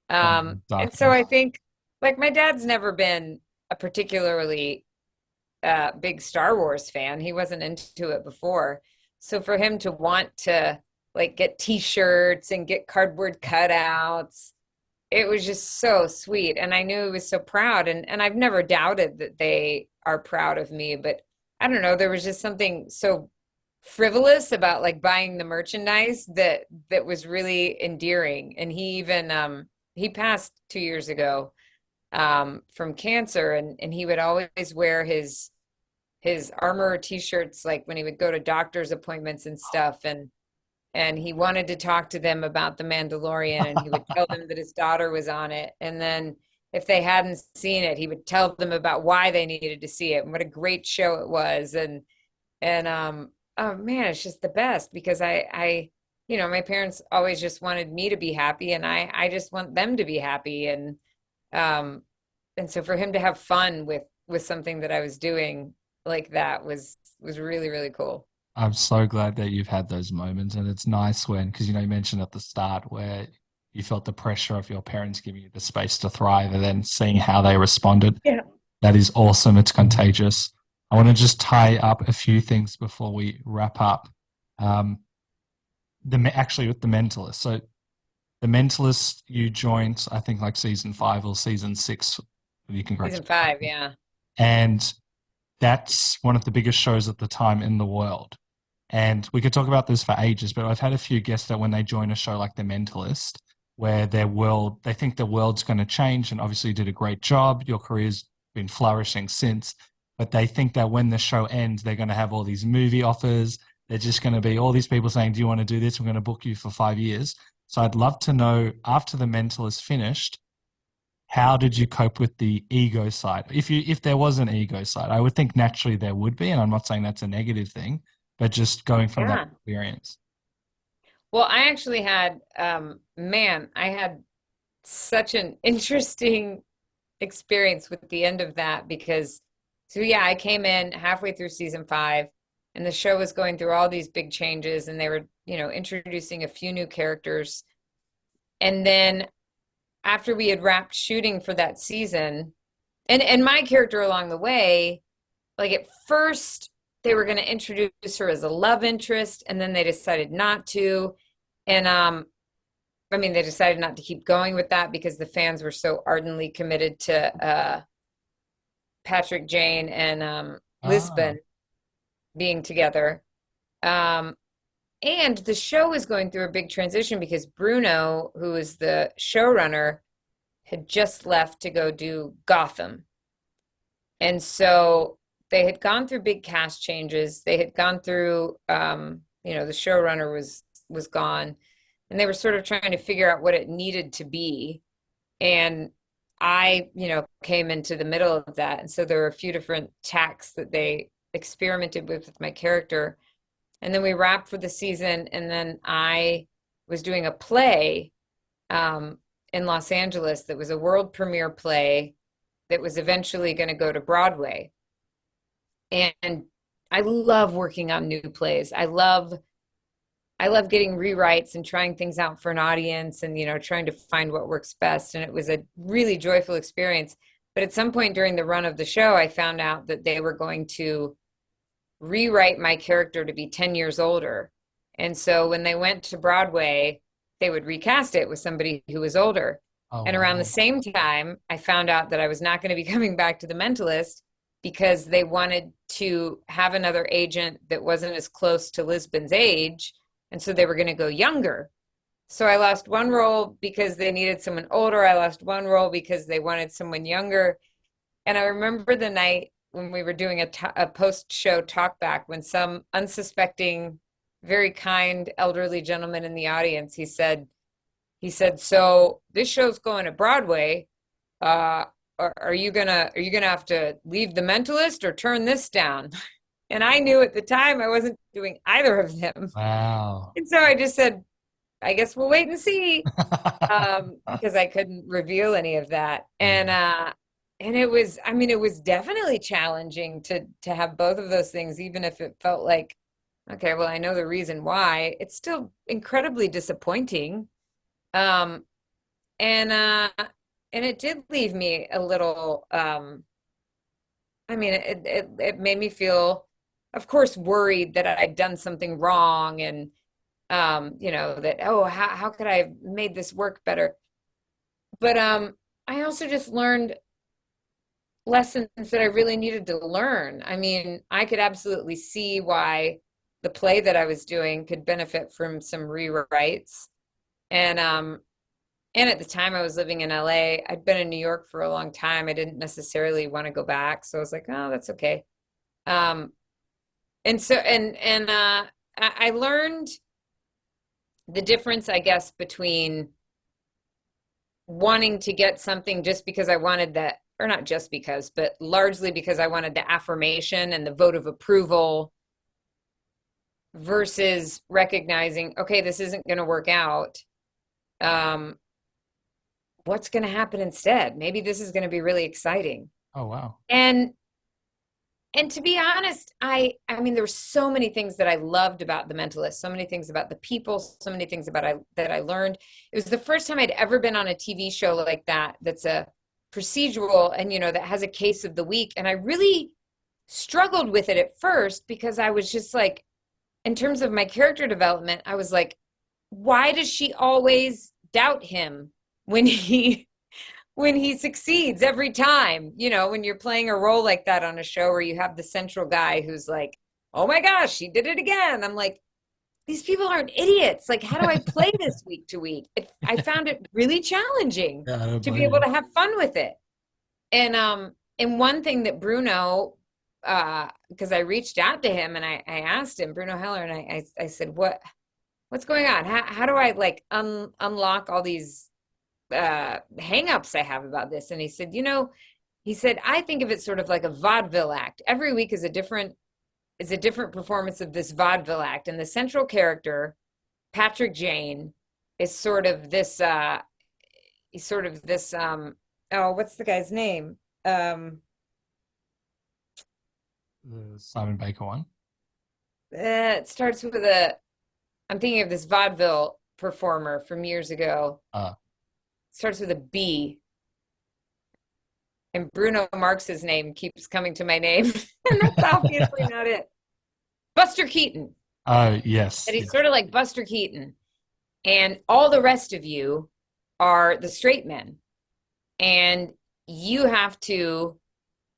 And so I Darkness. think, like, my dad's never been a particularly big Star Wars fan. He wasn't into it before. So for him to want to like get t-shirts and get cardboard cutouts, it was just so sweet. And I knew he was so proud. And I've never doubted that they are proud of me, but I don't know, there was just something so frivolous about like buying the merchandise that was really endearing. And he passed 2 years ago from cancer, and he would always wear his armor t-shirts like when he would go to doctor's appointments and stuff, and he wanted to talk to them about the Mandalorian, and he would tell them that his daughter was on it, and then if they hadn't seen it, he would tell them about why they needed to see it and what a great show it was. And oh man, it's just the best because my parents always just wanted me to be happy, and I just want them to be happy. Um and so for him to have fun with something that I was doing like that was really, really cool. I'm so glad that you've had those moments, and it's nice when, because you mentioned at the start where you felt the pressure of your parents giving you the space to thrive, and then seeing how they responded. Yeah. That is awesome. It's contagious. I want to just tie up a few things before we wrap up. Um, actually with the Mentalist. So the Mentalist you joined, I think like season 5 or season 6. You can correct Season me. 5, yeah. And that's one of the biggest shows at the time in the world. And we could talk about this for ages, but I've had a few guests that when they join a show like The Mentalist, where they think the world's going to change, and obviously you did a great job. Your career's been flourishing since, but they think that when the show ends, they're going to have all these movie offers. They're just going to be all these people saying, do you want to do this? We're going to book you for 5 years. So I'd love to know, after The Mentalist finished, how did you cope with the ego side? If there was an ego side, I would think naturally there would be, and I'm not saying that's a negative thing, but just going from that Yeah. experience. Well, I actually had, I had such an interesting experience with the end of that because, so yeah, I came in halfway through season 5, and the show was going through all these big changes, and they were, introducing a few new characters. And then after we had wrapped shooting for that season, and my character along the way, like at first they were going to introduce her as a love interest, and then they decided not to. And they decided not to keep going with that because the fans were so ardently committed to Patrick, Jane, and Ah, Lisbon being together. Um, and the show was going through a big transition because Bruno, who is the showrunner, had just left to go do Gotham. And so they had gone through big cast changes. They had gone through, the showrunner was gone, and they were sort of trying to figure out what it needed to be. And I, came into the middle of that. And so there were a few different tacks that they experimented with my character. And then we wrapped for the season, and then I was doing a play in Los Angeles that was a world premiere play that was eventually going to go to Broadway. And I love working on new plays. I love getting rewrites and trying things out for an audience and trying to find what works best, and it was a really joyful experience. But at some point during the run of the show, I found out that they were going to rewrite my character to be 10 years older. And so when they went to Broadway, they would recast it with somebody who was older. oh And around the wow. same time, I found out that I was not going to be coming back to The Mentalist because they wanted to have another agent that wasn't as close to Lisbon's age. And so they were going to go younger. So I lost one role because they needed someone older. I lost one role because they wanted someone younger. And I remember the night when we were doing a post-show talk back when some unsuspecting, very kind elderly gentleman in the audience, he said, so this show's going to Broadway. Are you gonna have to leave The Mentalist or turn this down? And I knew at the time I wasn't doing either of them. Wow. And so I just said, I guess we'll wait and see, because I couldn't reveal any of that. Yeah. And it was definitely challenging to have both of those things, even if it felt like, okay, well, I know the reason why. It's still incredibly disappointing. Um, and uh, and it did leave me a little, it made me feel, of course, worried that I'd done something wrong, and that, oh, how could I have made this work better? But I also just learned lessons that I really needed to learn. I mean, I could absolutely see why the play that I was doing could benefit from some rewrites. And at the time I was living in LA. I'd been in New York for a long time. I didn't necessarily want to go back, so I was like, oh, that's okay. Um, and so and I learned the difference, I guess, between wanting to get something just because I wanted that, or not just because, but largely because I wanted the affirmation and the vote of approval versus recognizing, okay, this isn't going to work out. Um, what's going to happen instead? Maybe this is going to be really exciting. Oh, wow. And and to be honest, I mean there were so many things that I loved about The Mentalist, so many things about the people, so many things about that I learned. It was the first time I'd ever been on a TV show like that that's a procedural and that has a case of the week, and I really struggled with it at first because I was just like, in terms of my character development, I was like, why does she always doubt him when he succeeds every time? When you're playing a role like that on a show where you have the central guy who's like, oh my gosh, she did it again. I'm like, these people aren't idiots. Like, how do I play this week to week? I found it really challenging Yeah, I don't to be blame able you. to have fun with it. And one thing that Bruno, because I reached out to him and I asked him, Bruno Heller, and I said, what's going on? How do I like unlock all these hangups I have about this? And he said, I think of it sort of like a vaudeville act. Every week is a different performance of this vaudeville act. And the central character, Patrick Jane, is sort of this he's sort of this oh, what's the guy's name? The Simon Baker one. It starts with a I'm thinking of this vaudeville performer from years ago. Uh, Starts with a B. And Bruno Marx's name keeps coming to my name. And that's obviously not it. Buster Keaton. oh, yes. And he's Yes. sort of like Buster Keaton. And all the rest of you are the straight men. And you have to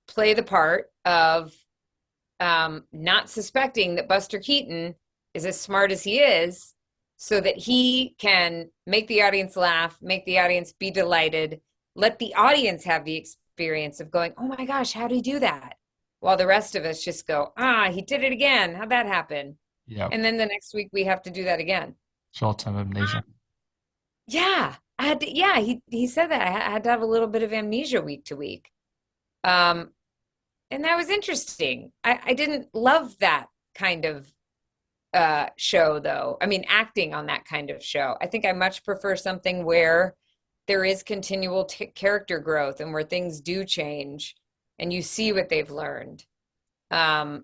play the part of not suspecting that Buster Keaton is as smart as he is, so that he can make the audience laugh, make the audience be delighted, let the audience have the experience of going, oh my gosh, how did he do that? While the rest of us just go, he did it again. How'd that happen? Yeah. And then the next week we have to do that again. Short-term amnesia. Yeah, I had to, yeah, he said that I had to have a little bit of amnesia week to week. Um, and that was interesting. I didn't love that kind of show, though. I mean, acting on that kind of show. I think I much prefer something where there is continual character growth and where things do change and you see what they've learned. And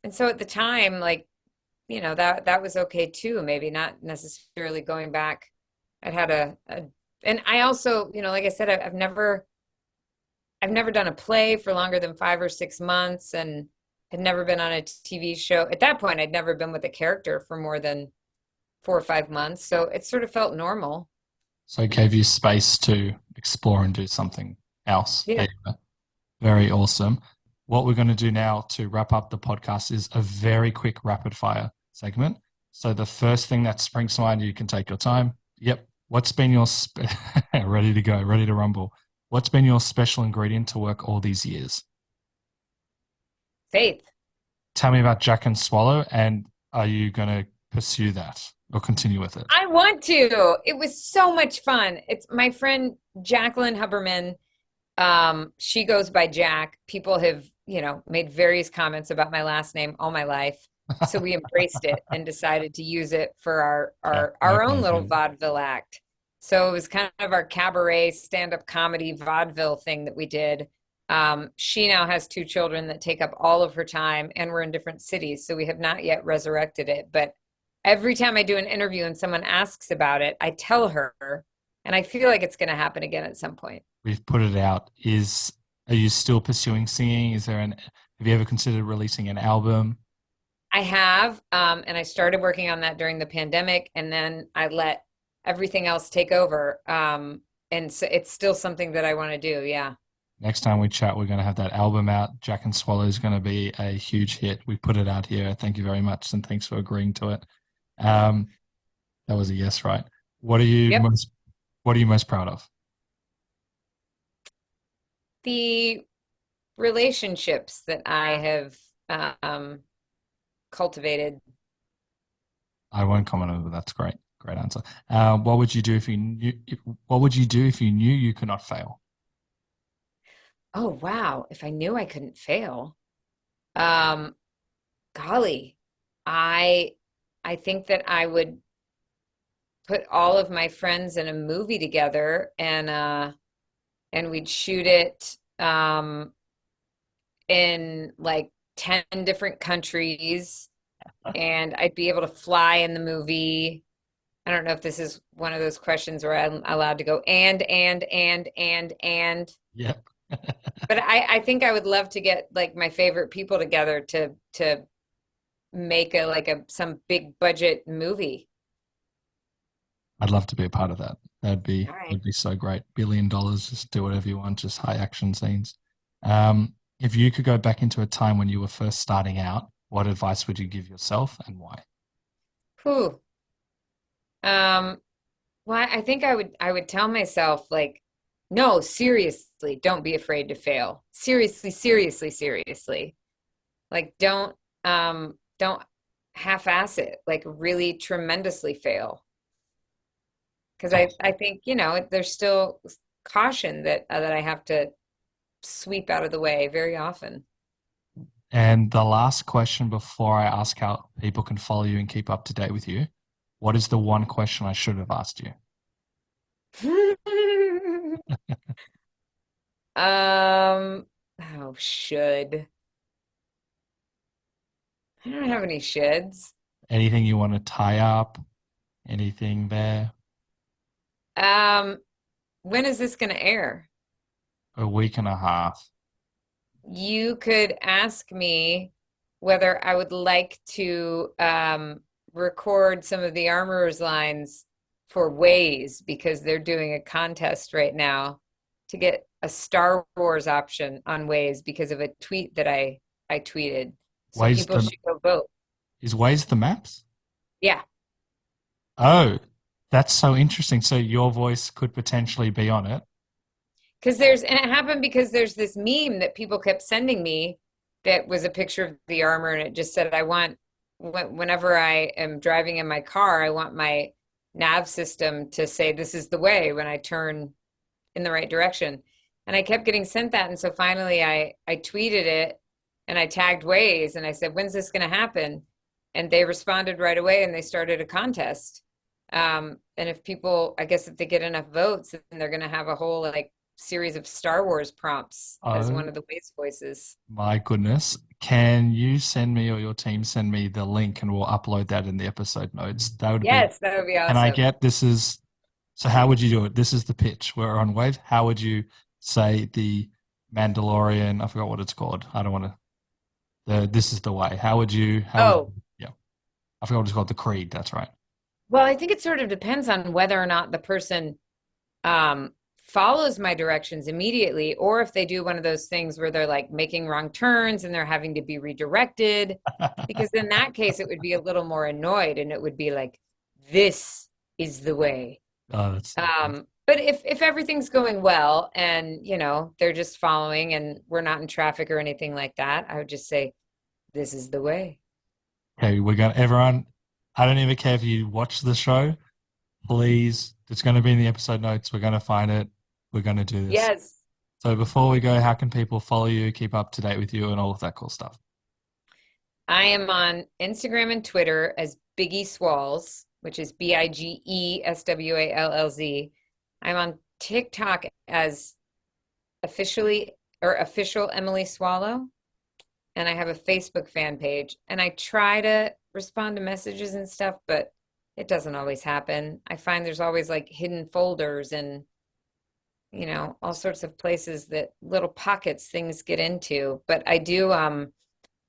so at the time, like, that was okay too. Maybe not necessarily going back. I'd had and I also, like I said, I've never done a play for longer than 5 or 6 months, and had never been on a TV show. At that point, I'd never been with a character for more than 4 or 5 months. So it sort of felt normal. So it gave you space to explore and do something else. Yeah. Very awesome. What we're going to do now to wrap up the podcast is a very quick rapid fire segment. So the first thing that springs to mind, you can take your time. Yep. What's been your ready to go, ready to rumble? What's been your special ingredient to work all these years? Faith. Tell me about Jack and Swallow, and are you going to pursue that or continue with it? I want to. It was so much fun. It's my friend Jacqueline Huberman. She goes by Jack. People have, made various comments about my last name all my life. So we embraced it and decided to use it for our own little vaudeville act. So it was kind of our cabaret stand-up comedy vaudeville thing that we did. She now has 2 children that take up all of her time, and we're in different cities, so we have not yet resurrected it. But every time I do an interview and someone asks about it, I tell her, and I feel like it's going to happen again at some point. We've put it out. Are you still pursuing singing? Have you ever considered releasing an album? I have, and I started working on that during the pandemic, and then I let everything else take over. and so it's still something that I want to do. Yeah. Next time we chat, we're going to have that album out. Jack and Swallow is going to be a huge hit. We put it out here. Thank you very much, and thanks for agreeing to it. Um, that was a yes, right? What are you Yep. most What are you most proud of? The relationships that I have um, cultivated. I won't comment on it, but that's great. Great answer. What would you do if you knew? What would you do if you knew you could not fail? Oh, wow. If I knew I couldn't fail, um, golly, I I think that I would put all of my friends in a movie together and we'd shoot it in like 10 different countries and I'd be able to fly in the movie. I don't know if this is one of those questions where I'm allowed to go and. Yeah. But I think I would love to get like my favorite people together to make a like a some big budget movie. I'd love to be a part of that. All right. That'd be so great. $1 billion, just do whatever you want, just high action scenes. If you could go back into a time when you were first starting out, what advice would you give yourself and why? Whew. Um, well, I think I would tell myself like, no, seriously, don't be afraid to fail. Seriously, seriously, seriously. Like don't half-ass it. Like really tremendously fail. Because Oh, I think, there's still caution that I have to sweep out of the way very often. and the last question before I ask how people can follow you and keep up to date with you, what is the one question I should have asked you? Oh, should. I don't have any shoulds. Anything you want to tie up? Anything there? Um, when is this going to air? A week and a half. You could ask me whether I would like to record some of the Armorer's lines for Waze because they're doing a contest right now to get a Star Wars option on Waze because of a tweet that I tweeted. So Ways people the should go vote. is Ways the maps? Yeah. Oh, that's so interesting. So your voice could potentially be on it. And it happened because there's this meme that people kept sending me that was a picture of the armor and it just said, whenever I am driving in my car, I want my nav system to say, this is the way when I turn in the right direction. And I kept getting sent that. And so finally I tweeted it and I tagged Waze and I said, when's this going to happen? And they responded right away and they started a contest. And if people, I guess if they get enough votes, then they're going to have a whole like series of Star Wars prompts as one Oh of the Waze voices. my goodness. Can you send me or your team send me the link and we'll upload that in the episode notes? That would be, Yes, that would be can I awesome. get this is, so how would you do it? This is the pitch. We're on Wave. How would you say the Mandalorian? I forgot what it's called. I don't want to, this is the way. Oh, Yeah, I forgot what it's called. The Creed. That's right. well, I think it sort of depends on whether or not the person follows my directions immediately, or if they do one of those things where they're like making wrong turns and they're having to be redirected. Because in that case, it would be a little more annoyed and it would be like, this is the way. Oh, that's so good. But if everything's going well and they're just following and we're not in traffic or anything like that, I would just say, this is the way. Okay, we're going to, everyone, I don't even care if you watch the show. Please, it's going to be in the episode notes. We're going to find it. We're going to do this. Yes. So before we go, how can people follow you, keep up to date with you, and all of that cool stuff? I am on Instagram and Twitter as Biggie Swalls, which is BIGESWALLZ. I'm on TikTok as official Emily Swallow, and I have a Facebook fan page. And I try to respond to messages and stuff, but it doesn't always happen. I find there's always like hidden folders and all sorts of places that little pockets things get into. But I do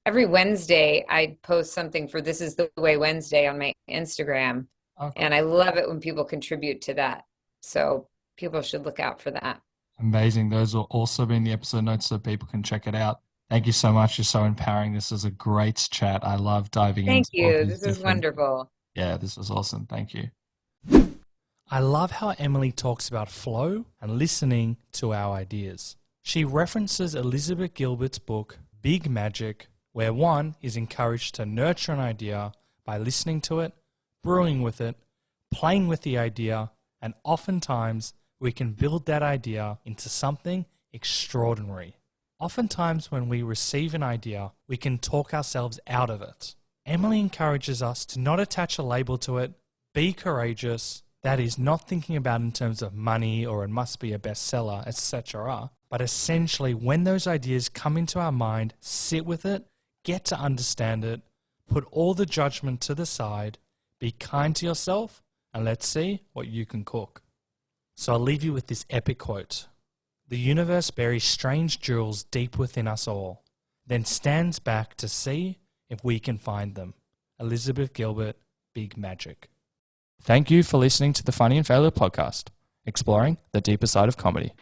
every Wednesday I post something for This Is the Way Wednesday on my Instagram. Oh, And cool. I love it when people contribute to that. So people should look out for that. Amazing. Those will also be in the episode notes so people can check it out. Thank you so much. You're so empowering. This is a great chat. I love diving Thank into all you. these This is different. wonderful. Yeah, this was awesome. Thank you. I love how Emily talks about flow and listening to our ideas. She references Elizabeth Gilbert's book, Big Magic, where one is encouraged to nurture an idea by listening to it, brewing with it, playing with the idea, and oftentimes we can build that idea into something extraordinary. Oftentimes when we receive an idea, we can talk ourselves out of it. Emily encourages us to not attach a label to it, be courageous, that is not thinking about in terms of money or it must be a bestseller, etc. But essentially when those ideas come into our mind, sit with it, get to understand it, put all the judgment to the side, be kind to yourself, and let's see what you can cook. So I'll leave you with this epic quote. The universe buries strange jewels deep within us all, then stands back to see if we can find them. Elizabeth Gilbert, Big Magic. Thank you for listening to the Funny and Failure podcast, exploring the deeper side of comedy.